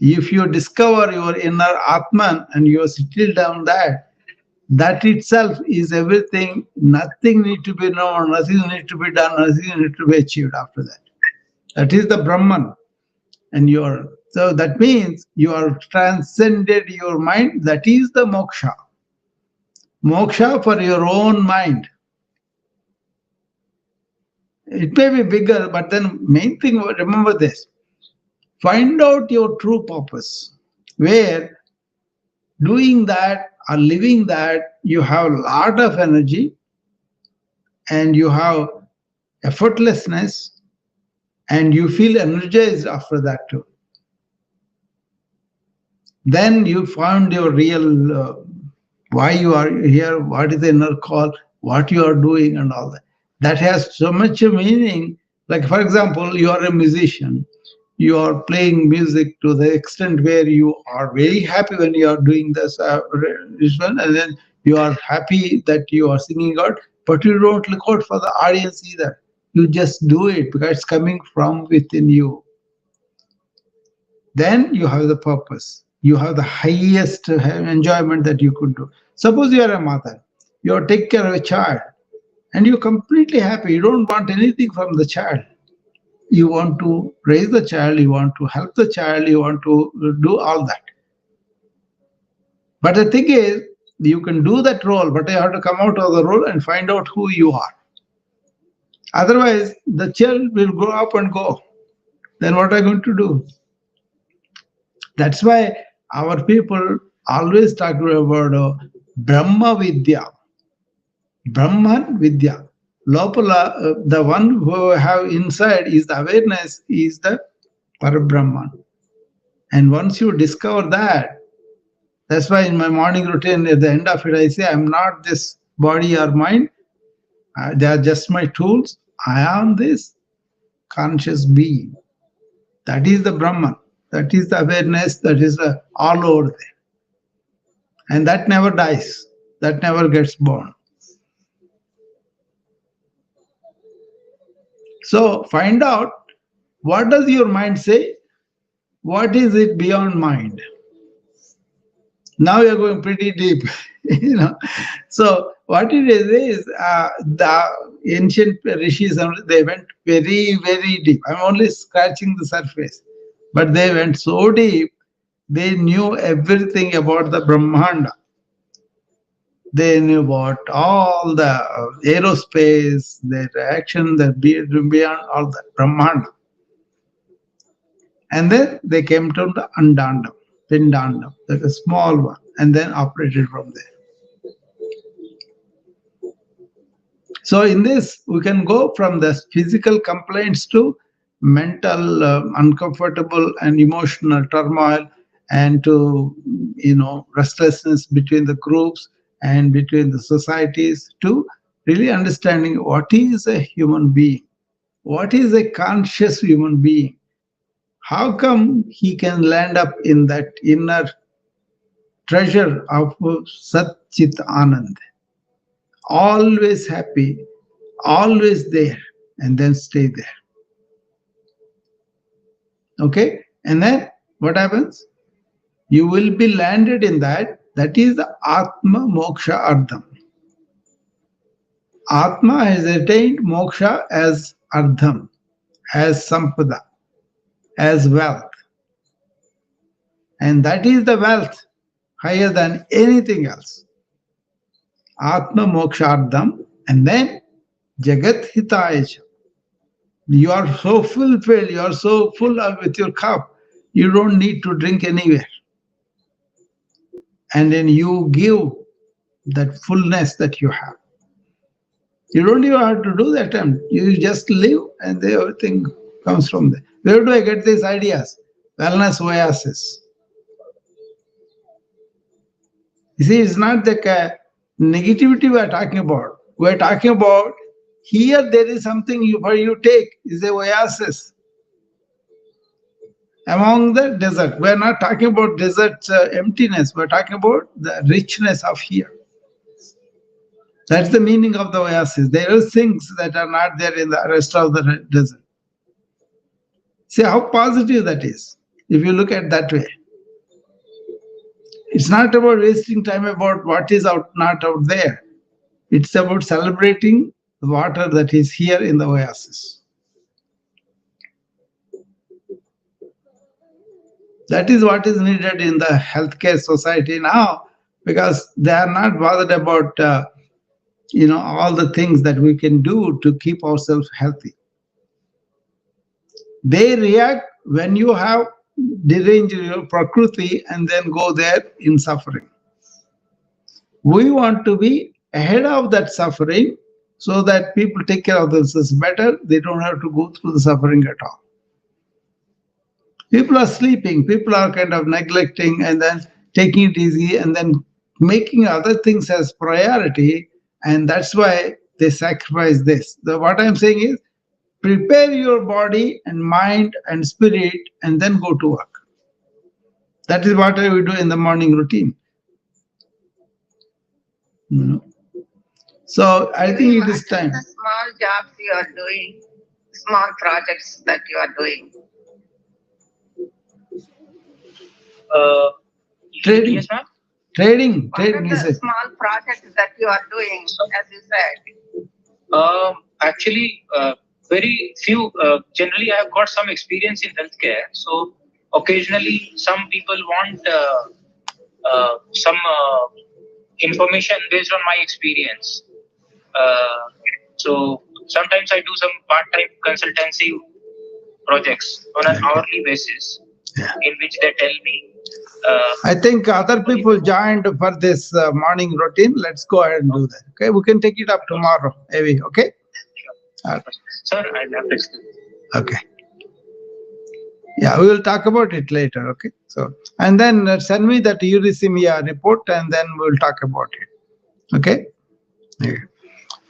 If you discover your inner Atman and you settle down that itself is everything. Nothing need to be known, nothing need to be done, nothing need to be achieved after that. That is the Brahman. And so that means you are transcended your mind. That is the moksha. Moksha for your own mind. It may be bigger, but then main thing, remember this. Find out your true purpose, where doing that or living that, you have a lot of energy and you have effortlessness and you feel energized after that too. Then you found your real why you are here, what is the inner call, what you are doing and all that. That has so much meaning. Like, for example, you are a musician. You are playing music to the extent where you are very happy when you are doing this one, and then you are happy that you are singing out, but you don't look out for the audience either. You just do it because it's coming from within you. Then you have the purpose. You have the highest enjoyment that you could do. Suppose you are a mother, you are taking care of a child, and you're completely happy. You don't want anything from the child. You want to raise the child, you want to help the child, you want to do all that. But the thing is, you can do that role, but you have to come out of the role and find out who you are. Otherwise, the child will grow up and go. Then what are you going to do? That's why our people always talk about Brahma Vidya. Brahman Vidya. Lopala, the one who have inside is the awareness, is the Parabrahman. And once you discover that, that's why in my morning routine, at the end of it, I say, I'm not this body or mind. They are just my tools. I am this conscious being. That is the Brahman. That is the awareness that is all over there. And that never dies. That never gets born. So find out, what does your mind say? What is it beyond mind? Now you're going pretty deep. So what it is the ancient rishis, they went very, very deep. I'm only scratching the surface, but they went so deep. They knew everything about the Brahmanda. They knew about all the aerospace, their action, the beyond all that Brahmanda. And then they came to the Andandam, Pindandam, like a small one, and then operated from there. So in this, we can go from the physical complaints to mental uncomfortable and emotional turmoil, and to restlessness between the groups and between the societies, to really understanding what is a human being, what is a conscious human being, how come he can land up in that inner treasure of Sat Chit Anand, always happy, always there, and then stay there. Okay? And then what happens? You will be landed in that. That is the Atma Moksha Ardham. Atma has attained moksha as Ardham, as Sampada, as wealth. And that is the wealth higher than anything else. Atma Moksha Ardham, and then Jagat Hitaya. You are so fulfilled, you are so full with your cup, you don't need to drink anywhere. And then you give that fullness that you have. You don't even have to do the attempt. You just live, and everything comes from there. Where do I get these ideas? Wellness oasis. You see, it's not the negativity we are talking about. We are talking about here there is something where you take, is a oasis among the desert. We are not talking about desert emptiness. We are talking about the richness of here. That's the meaning of the oasis. There are things that are not there in the rest of the desert. See how positive that is, if you look at that way. It's not about wasting time about what is not out there. It's about celebrating the water that is here in the oasis. That is what is needed in the healthcare society now, because they are not bothered about all the things that we can do to keep ourselves healthy. They react when you have deranged your prakriti and then go there in suffering. We want to be ahead of that suffering so that people take care of themselves better. They don't have to go through the suffering at all. People are sleeping, people are kind of neglecting and then taking it easy and then making other things as priority, and that's why they sacrifice this. What I'm saying is, prepare your body and mind and spirit, and then go to work. That is what I will do in the morning routine. So I think it is time. The small jobs you are doing, small projects that you are doing. Trading. Yes, ma'am. Trading. What are Trading is the it. small projects that you are doing, as you said? Actually, very few. Generally, I have got some experience in healthcare. So occasionally, some people want some information based on my experience. So sometimes I do some part-time consultancy projects on an hourly basis, in which they tell me. I think other people joined for this morning routine. Let's go ahead and do that. Okay, we can take it up tomorrow, Avi. Okay. Sir, I'll have to explain. Okay. Yeah, we will talk about it later. Okay. So, and then send me that Eurythmia report, and then we'll talk about it. Okay. Yeah.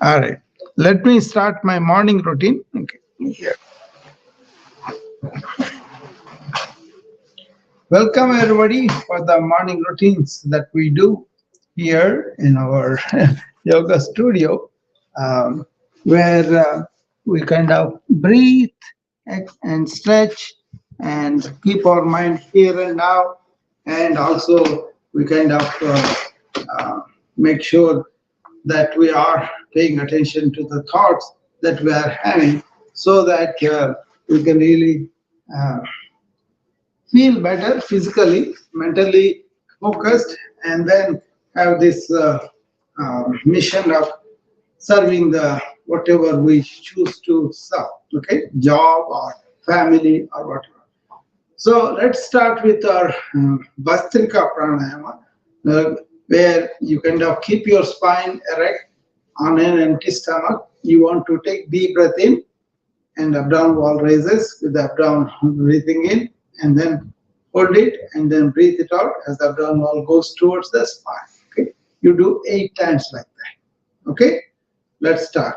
All right. Let me start my morning routine. Okay. Here. Welcome everybody for the morning routines that we do here in our yoga studio, where we kind of breathe and stretch and keep our mind here and now, and also we kind of make sure that we are paying attention to the thoughts that we are having, so that we can really feel better physically, mentally focused, and then have this mission of serving the whatever we choose to serve, okay, job or family or whatever. So let's start with our Bastrika Pranayama, where you kind of keep your spine erect on an empty stomach. You want to take deep breath in, and abdomen wall raises with the abdomen breathing in, and then hold it, and then breathe it out as the abdomen wall goes towards the spine. Okay, you do 8 times like that. Okay, let's start.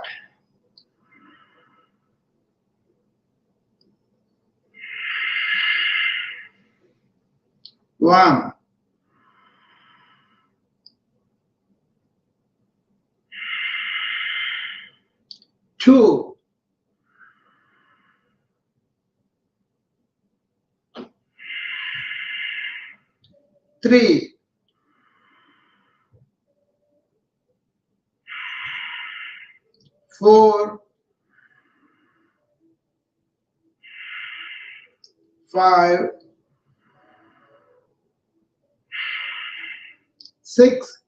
One, two, three, four, 5, 6,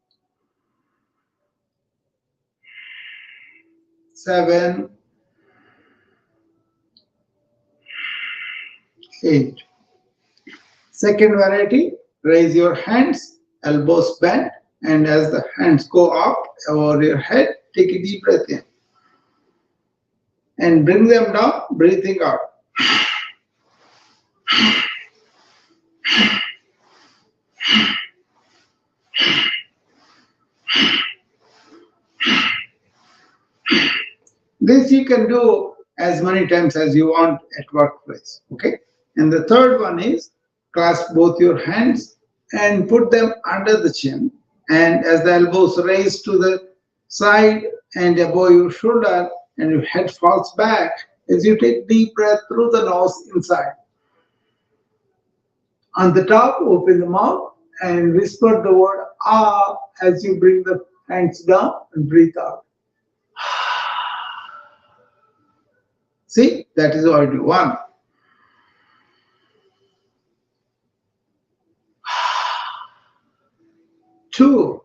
7, 8. Second variety, raise your hands, elbows bent, and as the hands go up over your head, take a deep breath in and bring them down, breathing out. This you can do as many times as you want at workplace. Okay. And the third one is clasp both your hands and put them under the chin. And as the elbows raise to the side and above your shoulder, and your head falls back, as you take deep breath through the nose inside. On the top, open the mouth and whisper the word ah as you bring the hands down and breathe out. See, that is what I do. 1, 2,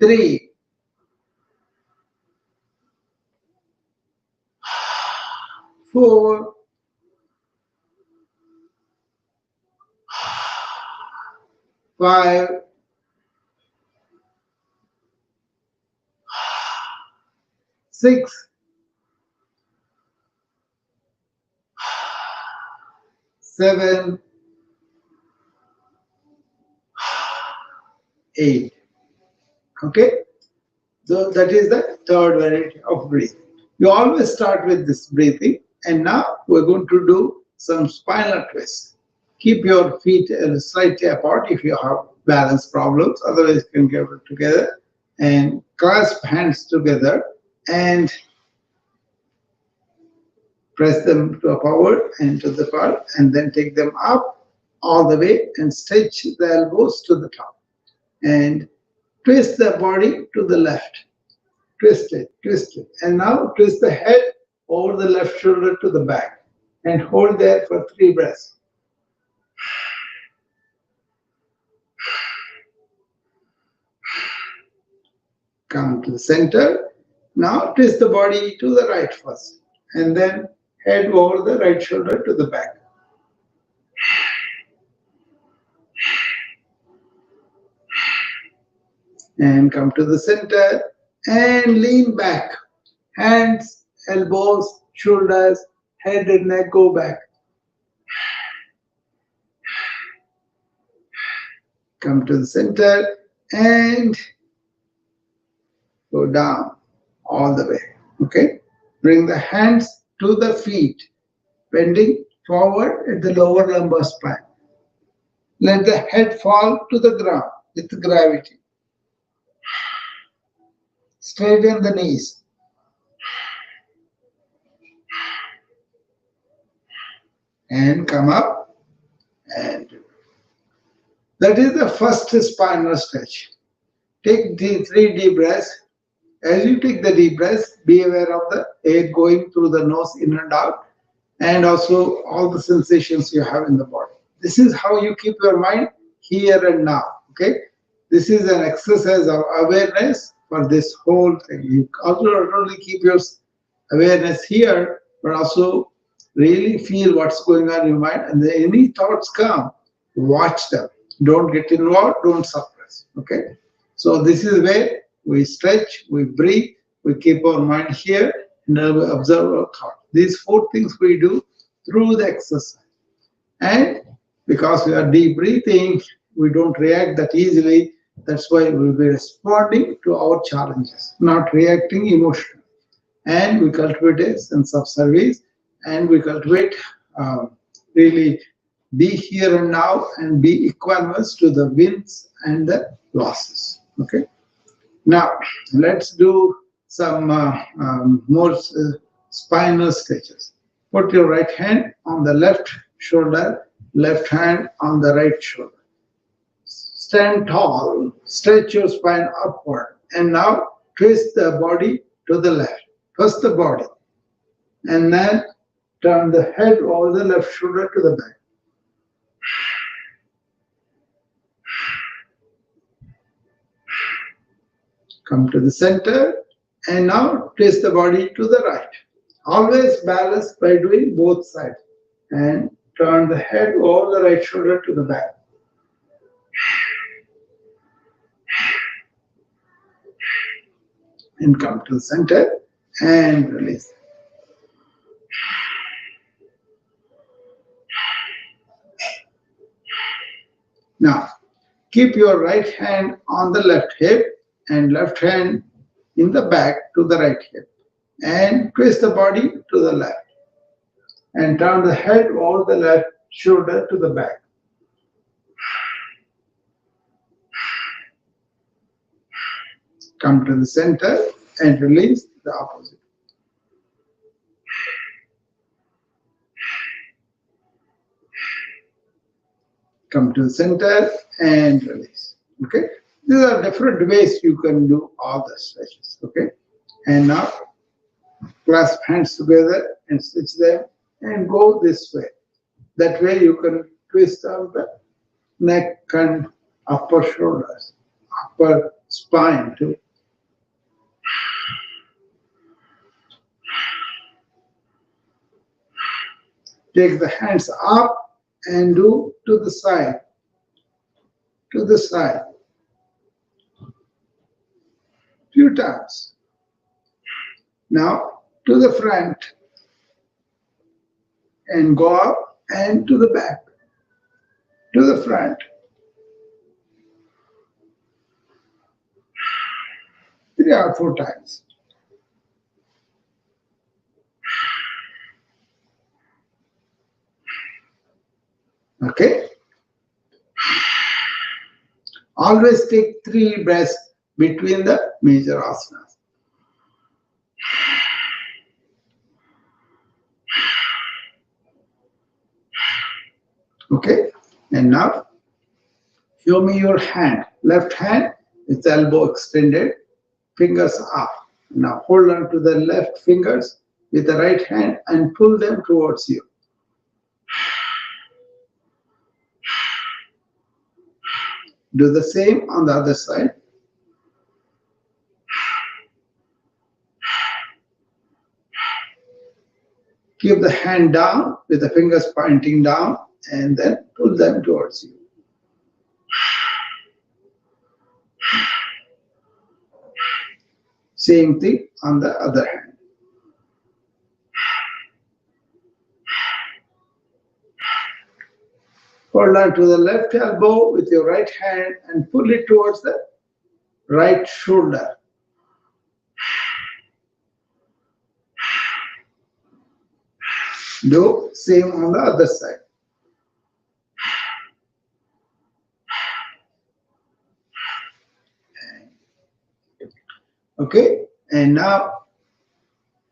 3, 4, 5, 6, 7, 8. Okay. So that is the third variety of breathing. You always start with this breathing, and now we're going to do some spinal twists. Keep your feet slightly apart if you have balance problems, otherwise you can get it together and clasp hands together and press them to forward and to the part, and then take them up all the way and stretch the elbows to the top and twist the body to the left. Twist it. And now twist the head over the left shoulder to the back and hold there for 3 breaths. Come to the center. Now twist the body to the right first and then head over the right shoulder to the back. And come to the center and lean back. Hands, elbows, shoulders, head and neck go back. Come to the center and go down all the way. Okay? Bring the hands to the feet, bending forward at the lower lumbar spine. Let the head fall to the ground with gravity. Straighten the knees. And come up. And that is the first spinal stretch. Take the 3 deep breaths. As you take the deep breaths, be aware of the air going through the nose in and out, and also all the sensations you have in the body. This is how you keep your mind here and now. Okay? This is an exercise of awareness for this whole thing. You also not only keep your awareness here, but also really feel what's going on in your mind. And then any thoughts come, watch them. Don't get involved, don't suppress. Okay? So this is where we stretch, we breathe, we keep our mind here, and observe our thought. These 4 things we do through the exercise. And because we are deep breathing, we don't react that easily. That's why we'll be responding to our challenges, not reacting emotionally. And we cultivate a sense of service, and we cultivate really be here and now and be equanimous to the wins and the losses. Okay. Now let's do some more spinal stretches. Put your right hand on the left shoulder, left hand on the right shoulder. Stand tall, stretch your spine upward, and now twist the body to the left. First the body, and then turn the head over the left shoulder to the back. Come to the center, and now twist the body to the right. Always balance by doing both sides, and turn the head over the right shoulder to the back. And come to the center and release. Now, keep your right hand on the left hip and left hand in the back to the right hip. And twist the body to the left. And turn the head over the left shoulder to the back. Come to the center and release the opposite. Come to the center and release. Okay? These are different ways you can do all the stretches. Okay? And now clasp hands together and stitch them and go this way. That way you can twist out the neck and upper shoulders, upper spine too. Take the hands up and do to the side, to the side. Few times. Now to the front and go up and to the back, to the front. 3 3 or 4 times. Okay. Always take 3 breaths between the major asanas. Okay. And now show me your hand. Left hand with the elbow extended, fingers up. Now hold on to the left fingers with the right hand and pull them towards you. Do the same on the other side. Keep the hand down with the fingers pointing down and then pull them towards you. Same thing on the other hand. Hold on to the left elbow with your right hand and pull it towards the right shoulder. Do same on the other side. Okay, and now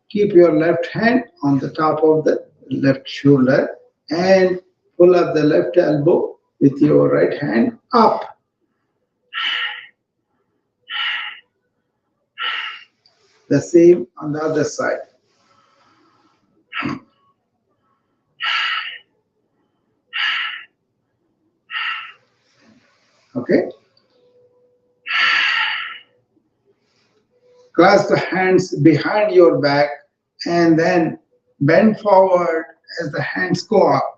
keep your left hand on the top of the left shoulder and pull up the left elbow with your right hand up. The same on the other side. Okay. Clasp the hands behind your back and then bend forward as the hands go up.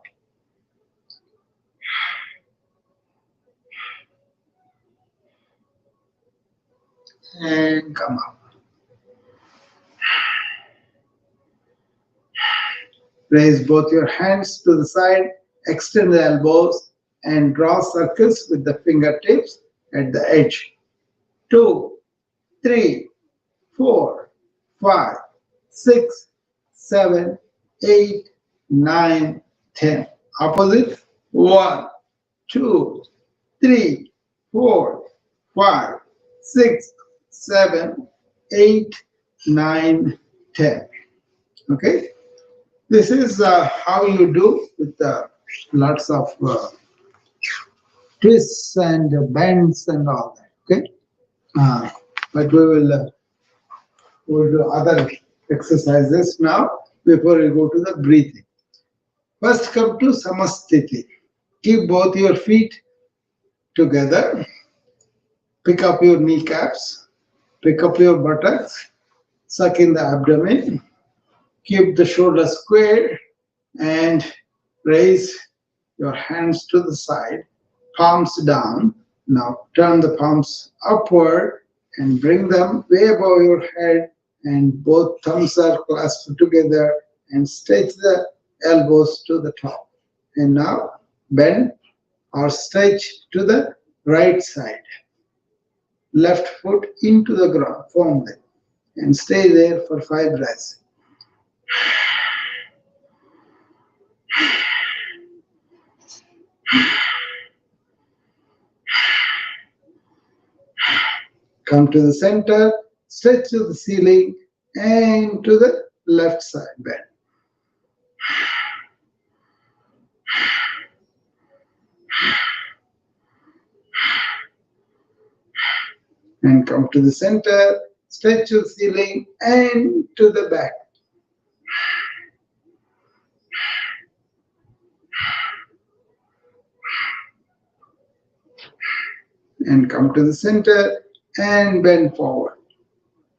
And come up. Raise both your hands to the side, extend the elbows, and draw circles with the fingertips at the edge. 2, 3, 4, 5, 6, 7, 8, 9, 10. Opposite. 1, 2, 3, 4, 5, 6, 7, 8, 9, 10. Okay. This is how you do with lots of twists and bends and all that. Okay. But we'll do other exercises now before we go to the breathing. First, come to Samasthiti. Keep both your feet together. Pick up your kneecaps. Pick up your buttocks. Suck in the abdomen. Keep the shoulders square and raise your hands to the side, palms down. Now turn the palms upward and bring them way above your head, and both thumbs are clasped together, and stretch the elbows to the top. And now bend or stretch to the right side. Left foot into the ground firmly and stay there for 5 breaths. Come to the center, stretch to the ceiling and to the left side bend. And come to the center, stretch to the ceiling and to the back. And come to the center and bend forward.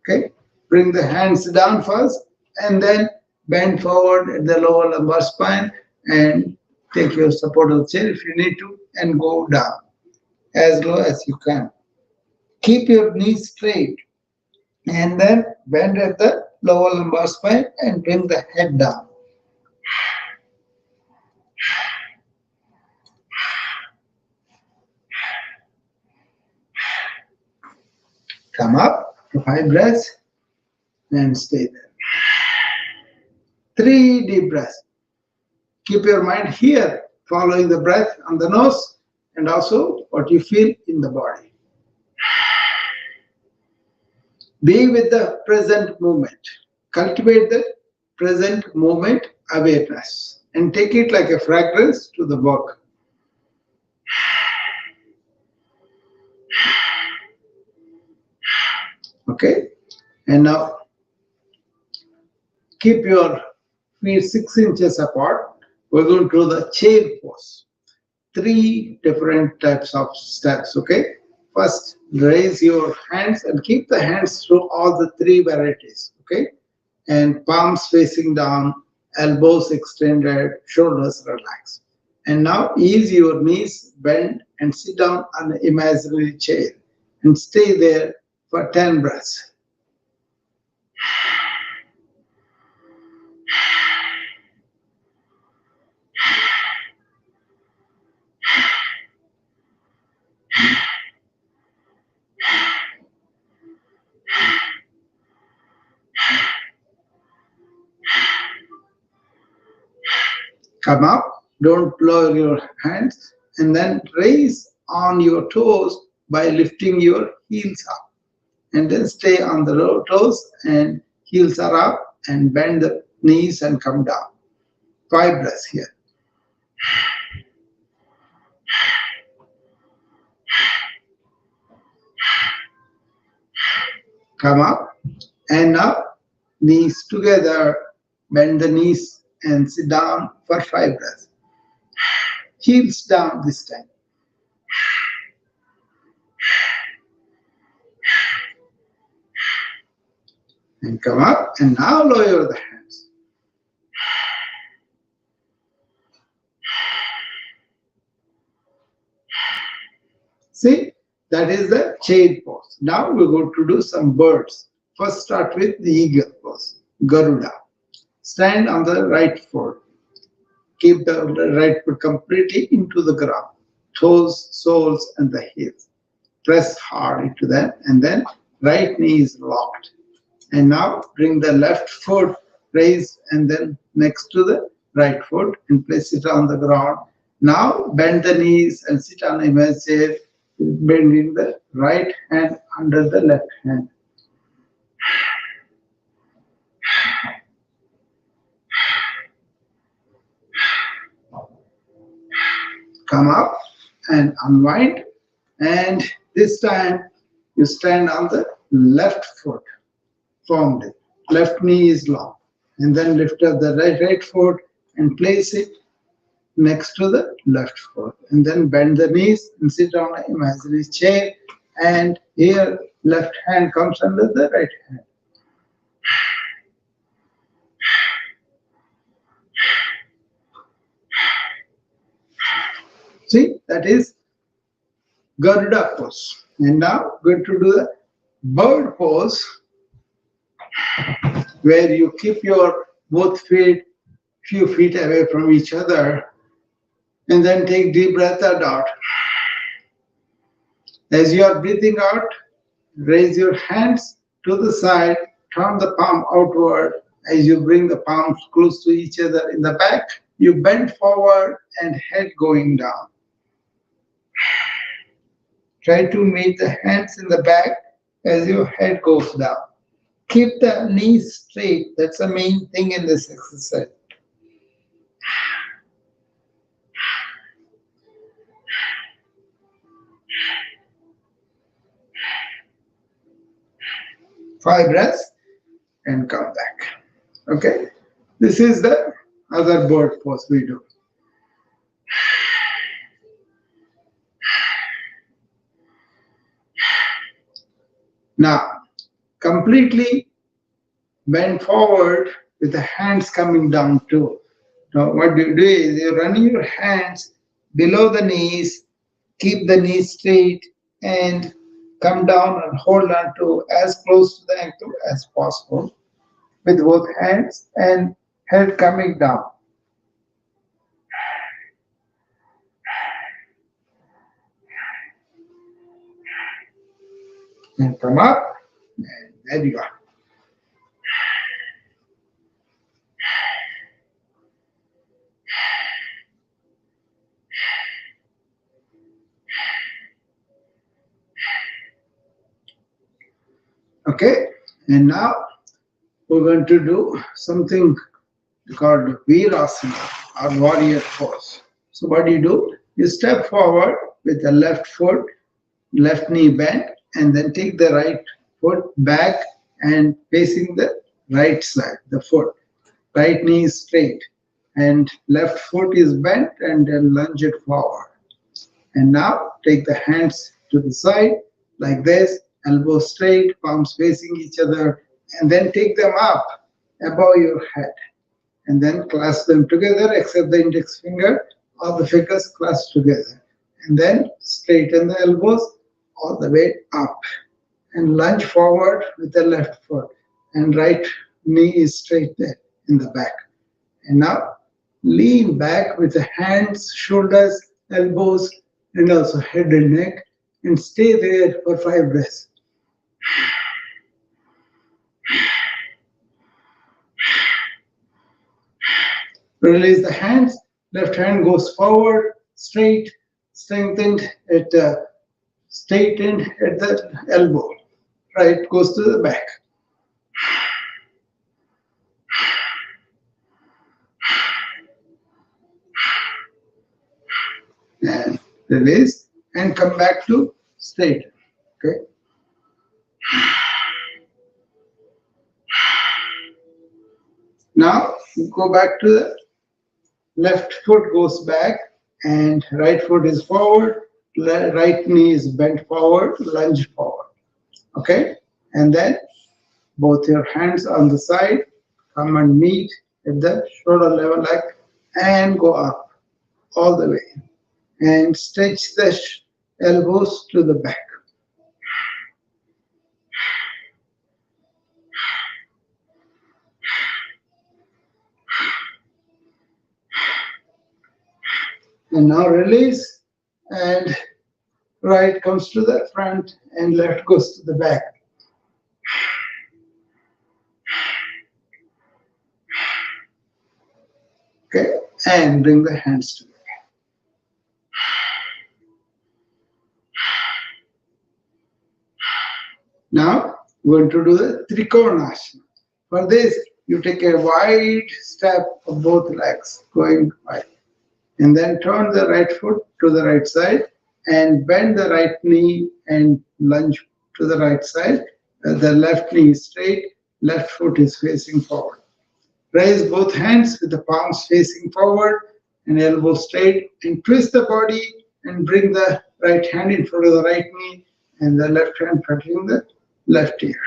Okay, bring the hands down first and then bend forward at the lower lumbar spine and take your supportive chair if you need to and go down as low as you can. Keep your knees straight and then bend at the lower lumbar spine and bring the head down. Come up 5 breaths and stay there. 3 deep breaths. Keep your mind here, following the breath on the nose and also what you feel in the body. Be with the present moment. Cultivate the present moment awareness and take it like a fragrance to the work. Okay? And now keep your feet 6 inches apart. We're going to do the chair pose. 3 different types of steps. Okay? First, raise your hands and keep the hands through all the 3 varieties. Okay? And palms facing down, elbows extended, shoulders relaxed. And now ease your knees, bend, and sit down on an imaginary chair. And stay there for 10 breaths. Come up, don't lower your hands, and then raise on your toes by lifting your heels up. And then stay on the low toes and heels are up and bend the knees and come down. 5 breaths here. Come up and up, knees together, bend the knees and sit down for 5 breaths. Heels down this time. And come up and now lower the hands. See, that is the chair pose. Now we're going to do some birds. First start with the eagle pose, Garuda. Stand on the right foot. Keep the right foot completely into the ground. Toes, soles, and the heels. Press hard into them and then right knee is locked. And now bring the left foot raised and then next to the right foot and place it on the ground. Now bend the knees and sit on a chair, bending the right hand under the left hand. Come up and unwind. And this time you stand on the left foot firmly. Left knee is long. And then lift up the right foot and place it next to the left foot. And then bend the knees and sit on an imaginary chair. And here left hand comes under the right hand. See, that is Garuda pose. And now going to do the bird pose, where you keep your both feet few feet away from each other and then take deep breath out. As you are breathing out, raise your hands to the side, turn the palm outward. As you bring the palms close to each other in the back, you bend forward and head going down. Try to meet the hands in the back as your head goes down. Keep the knees straight. That's the main thing in this exercise. Five breaths and come back. Okay? This is the other bird pose we do. Now, completely bend forward with the hands coming down too. Now, what you do is you run your hands below the knees, keep the knees straight, and come down and hold on to as close to the ankle as possible with both hands and head coming down. And come up There you are. Okay, and now we're going to do something called Virasana or warrior pose. So what do? You step forward with the left foot, left knee bent, and then take the right foot back and facing the right side, the foot. Right knee is straight and left foot is bent and then lunge it forward. And now take the hands to the side like this, elbows straight, palms facing each other, and then take them up above your head. And then clasp them together, except the index finger, all the fingers clasped together. And then straighten the elbows all the way up. And lunge forward with the left foot. And right knee is straight there in the back. And now lean back with the hands, shoulders, elbows, and also head and neck, and stay there for 5 breaths. Release the hands. Left hand goes forward, straight, straightened at the elbow. Right goes to the back. And release and come back to straight. Okay. Now go back to the left foot goes back and right foot is forward, right knee is bent forward, lunge forward. Okay? And then both your hands on the side, come and meet at the shoulder level and go up all the way. And stretch the elbows to the back. And now release, and right comes to the front and left goes to the back. Okay, and bring the hands together. Now we're going to do the Trikonasana. For this, you take a wide step of both legs, going wide. And then turn the right foot to the right side and bend the right knee and lunge to the right side. The left knee is straight, left foot is facing forward. Raise both hands with the palms facing forward and elbow straight, and twist the body and bring the right hand in front of the right knee and the left hand touching the left ear.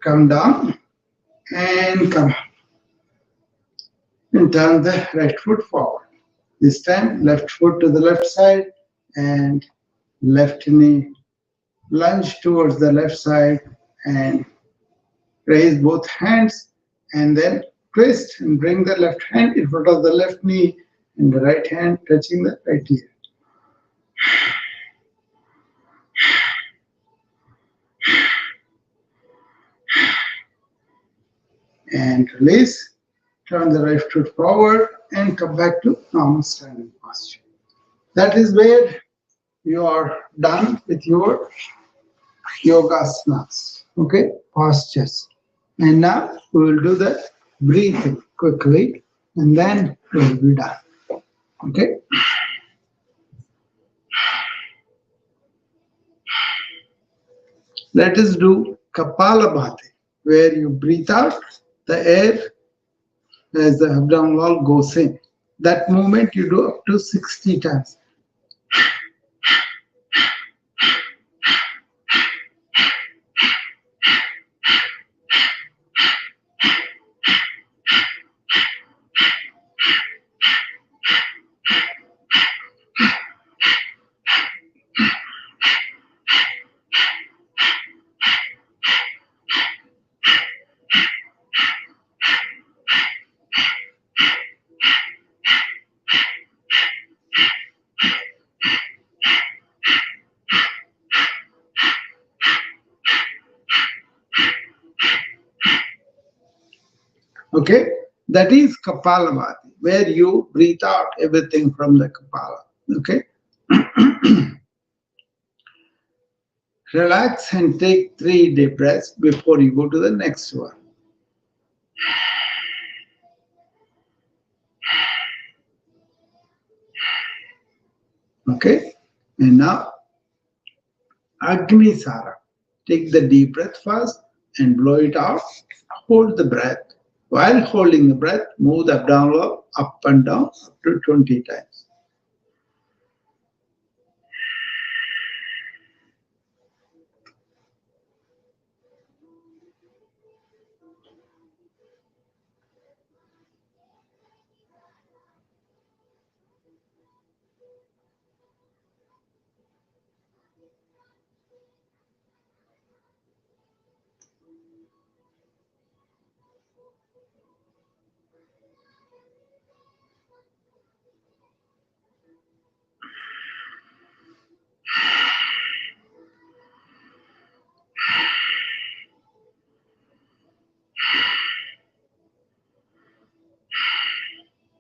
Come down and come up. And turn the right foot forward. This time, left foot to the left side and left knee lunge towards the left side and raise both hands and then twist and bring the left hand in front of the left knee and the right hand touching the right ear. And release. Turn the right foot forward and come back to normal standing posture. That is where you are done with your yogasanas, okay, postures. And now we will do the breathing quickly and then we will be done, okay. Let us do Kapalabhati, where you breathe out the air as the abdominal wall goes in. That movement you do up to 60 times. Okay, that is Kapalabhati, where you breathe out everything from the Kapala. Okay, relax and take 3 deep breaths before you go to the next one. Okay, and now Agni Sara. Take the deep breath first and blow it out. Hold the breath. While holding the breath, move the abdominal up and down up to 20 times.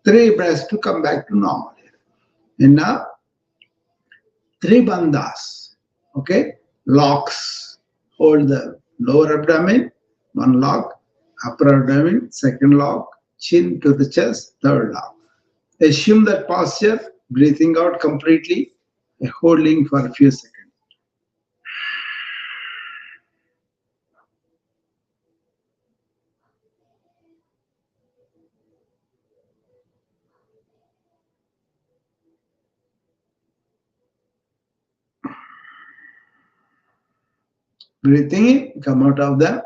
Three breaths to come back to normal. And now, three bandhas. Okay, locks. Hold the lower abdomen, one lock, upper abdomen, second lock, chin to the chest, third lock. Assume that posture, breathing out completely, holding for a few seconds. Breathing in, come out of the.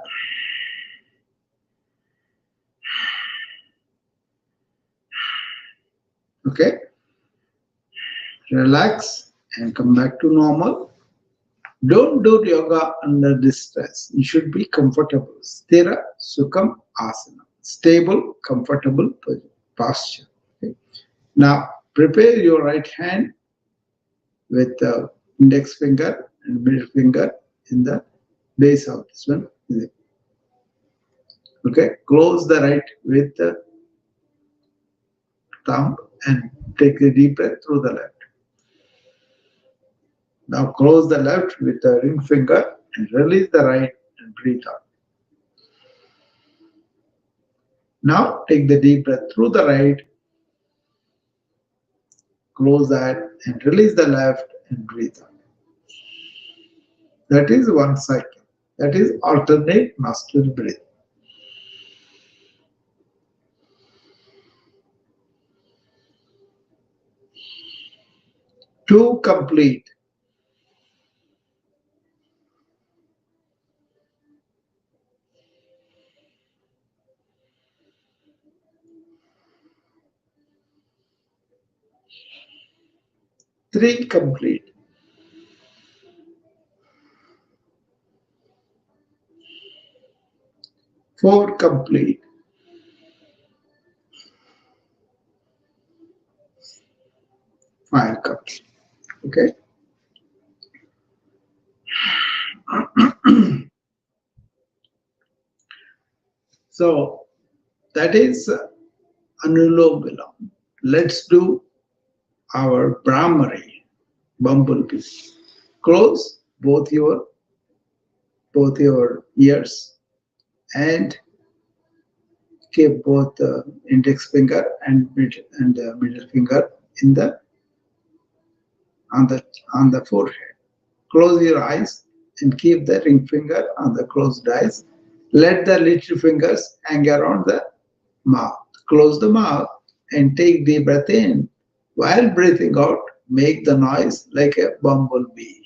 Okay, relax and come back to normal. Don't do yoga under distress. You should be comfortable. Sthira, Sukham, Asana. Stable, comfortable posture. Okay. Now, prepare your right hand with the index finger and middle finger in the base of this one. Okay, close the right with the thumb and take a deep breath through the left. Now close the left with the ring finger and release the right and breathe out. Now take the deep breath through the right, close that and release the left and breathe out. That is one cycle. That is alternate nostril breath. Two complete. Three complete. Four complete. Five complete. Okay. So that is Anulom Vilom. Let's do our Brahmari, bumblebee. Close both your ears and keep both the index finger and middle finger in the on the forehead. Close your eyes and keep the ring finger on the closed eyes. Let the little fingers hang around the mouth. Close the mouth and take deep breath in. While breathing out, make the noise like a bumblebee.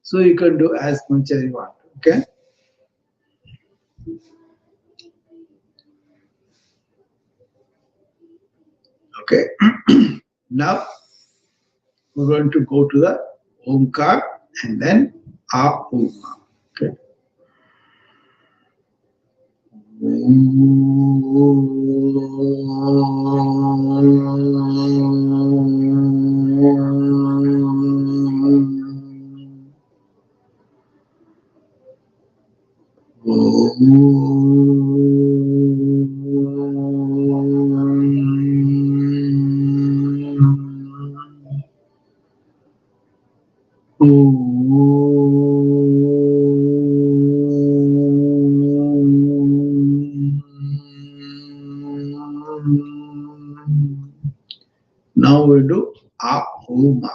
So you can do as much as you want. Okay. Okay. Now we're going to go to the Omkar and then Aum. Okay. Now we do Ahuma.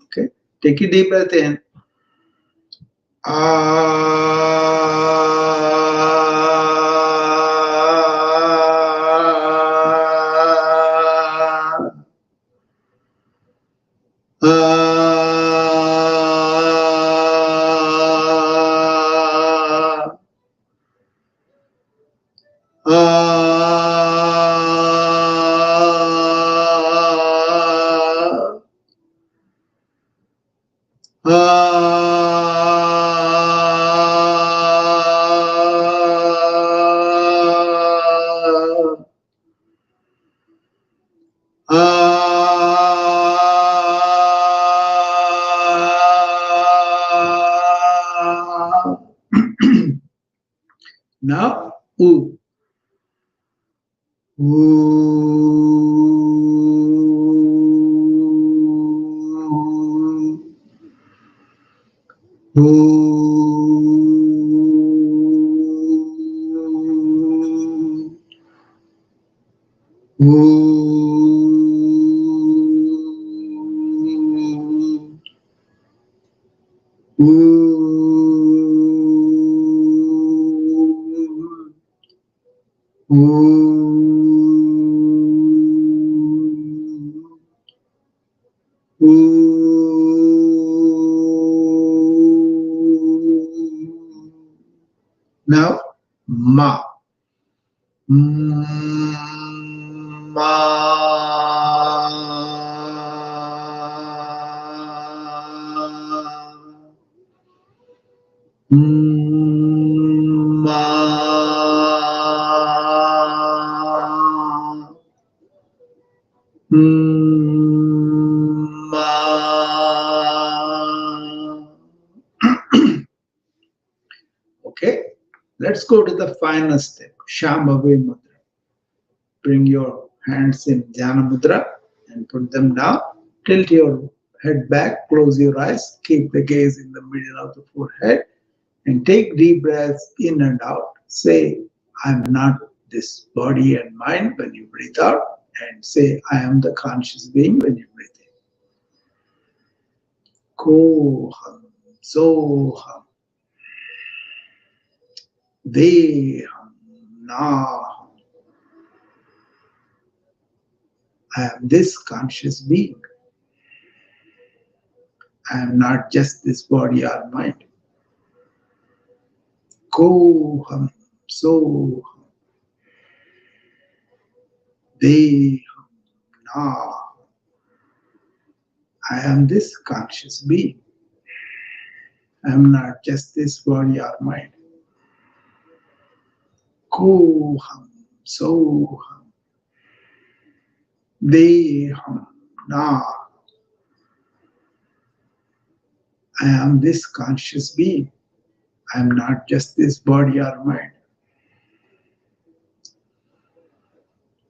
Okay. Take a deep breath in. Now, ooh. Now, ma. Okay, let's go to the final step, Shambhavi Mudra. Bring your hands in Jnana Mudra and put them down. Tilt your head back, close your eyes, keep the gaze in the middle of the forehead, and take deep breaths in and out. Say, I'm not this body and mind when you breathe out, and say, I am the conscious being when you breathe in. Koham, Soham, Deham, Naham. I am this conscious being. I am not just this body or mind. Koham, Soham, Deham, Naham. I am this conscious being. I am not just this body or mind. Koham, Soham, Deham, Naham. I am this conscious being. I am not just this body or mind.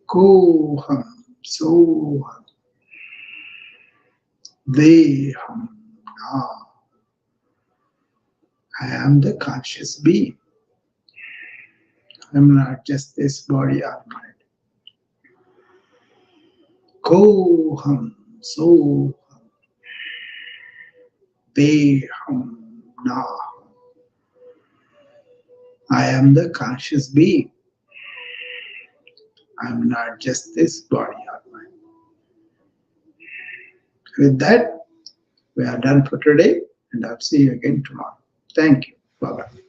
Koham, Soham, Deham, Naham. I am the conscious being. I am not just this body or mind. Koham, Soham, Deham, Naham. I am the conscious being. I'm not just this body or mind. With that, we are done for today, and I'll see you again tomorrow. Thank you. Bye bye.